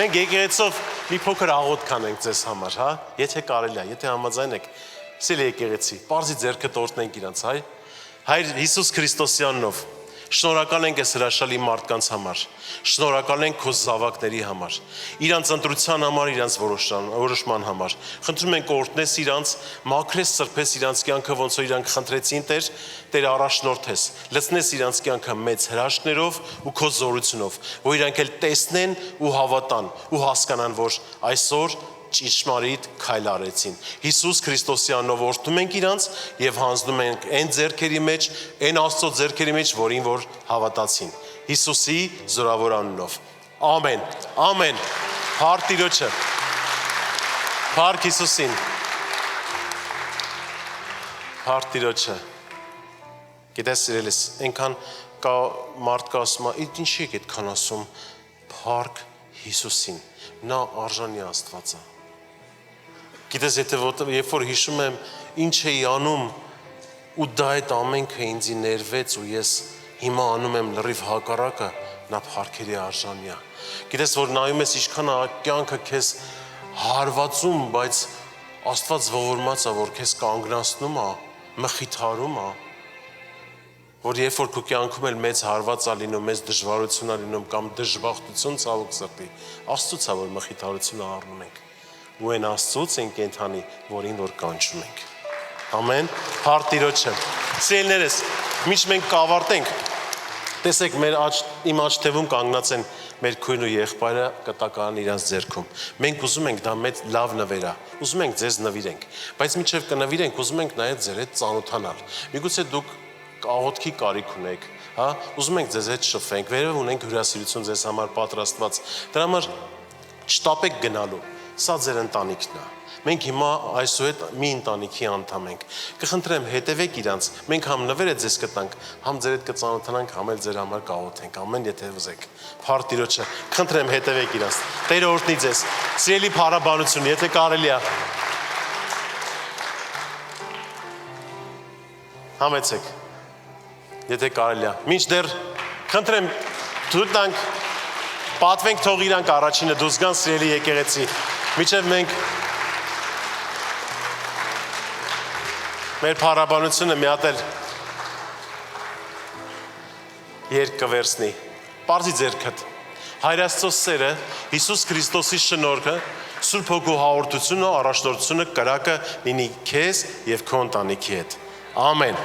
մենք եկեղեցով մի փոքր աղոթք կանենք ձեզ համար, հա։ Եթե կարելի է, եթե համաձայն եք, սիրելի եկեղեցի, պարզի ձեռքդ օրհնենք իրանց, Հայր Հիսուս Քրիստոսի անունով, շնորհակալ ենք այս հրաշալի մարդկանց համար, շնորհակալ ենք քո զավակների համար, իրանց ընտրության համար, իրանց որոշման համար։ Խնդրում ենք օրհնես իրանց, մաքրես, սրբես իրանց կյանքը, ոնց որ իրանք խնդրեցին Տեր առաջնորդես, լցնես իրանց կյանքը մեծ հրաշքներով ու քո զորությունով, որ իրանք էլ տեսնեն ու հավատան ու հասկանան, որ այսօր ճիշմարիտ քայլ արեցին։ Հիսուս Քրիստոսի անունով օրհնում ենք իրանց եւ հանձնում ենք այն ձեռքերի մեջ, այն Աստծո ձեռքերի մեջ, որին որ հավատացին։ Հիսուսի զորավոր անունով։ Ամեն։ Ամեն։ Փառք Տիրոջը։ Փառք Հիսուսին։ Փառք Տիրոջը։ Գիտես սիրելիս, այնքան կա մարդ կասում է, ինչի՞ եք այդքան ասում, փառք Հիսուսին։ Նա արժանի Աստված է։ Գիտես, երբ որ հիշում եմ ինչ էի անում ու դա այդ ամենքը ինձի ներվեց ու ես հիմա անում եմ լրիվ հակառակը, նա փառքերի արժանի է։ Գիտես, որ նայում ես ինչքան կյանքը քեզ հարվածում, բայց Աստված ողորմած է, որ քեզ կանգնացնում է, մխիթարում է, որ երբ որ քո կյանքում էլ մեծ հարված է լինում, մեծ դժվարություն է լինում կամ դժբախտություն ցավոք սրտի, Աստծուց է, որ մխիթարությունը առնում ենք։ Ու այն Աստծուց են կենթանի, որին որ կանչում ենք։ Ամեն, փառք Տիրոջը։ Սիրելիներս, միշտ մենք կավարտենք։ Տեսեք, իմ աջ թևում կանգնած են մեր քույրն ու եղբայրը կտակարան իրանց ձեռքում։ Մենք ուզում ենք դա մեծ լավ նվեր է։ Ուզում ենք ձեզ նվիրենք, բայց մինչև կնվիրենք, ուզում ենք նաև ձեր հետ ծանոթանալ։ Միգուցե դուք աղոթքի կարիք ունեք, հա, ուզում ենք ձեզ հետ շփվենք, վերև ունենք հյուրասիրություն ձեզ համար պատրաստված։ Դրա համար չտապեք գնալու։ Սա ձեր ընտանիքն է։ Մենք հիմա այսուհետ մի ընտանիքի անդամ ենք։ Կխնդրեմ հետևեք իրանց։ Մենք համ նվերը ձեզ կտանք, համ ձեր հետ կծանոթանանք, համ էլ ձեր համար կաղոթենք։ Ամեն, եթե ուզեք։ Փառք Տիրոջը։ Խնդրեմ հետևեք իրանց։ Տերը օրհնի ձեզ։ Սիրելի փառաբանություն, եթե կարելի է։ Համեցեք։ Եթե կարելի է։ Մինչդեռ խնդրեմ թույլ տանք պատվենք թող իրանք առաջինը դուրս գան սիրելի եկեղեցի։ Միջև մենք մեր փառաբանությունը մի հատ էլ երկ կվերցնի։ Պարզի ձեռքդ։ Հայր Աստծո սերը, Հիսուս Քրիստոսի շնորհքը, Սուրբ Հոգու հաղորդությունը, առաջնորդությունը, կրակը լինի քեզ եւ քո ընտանիքի հետ։ Ամեն։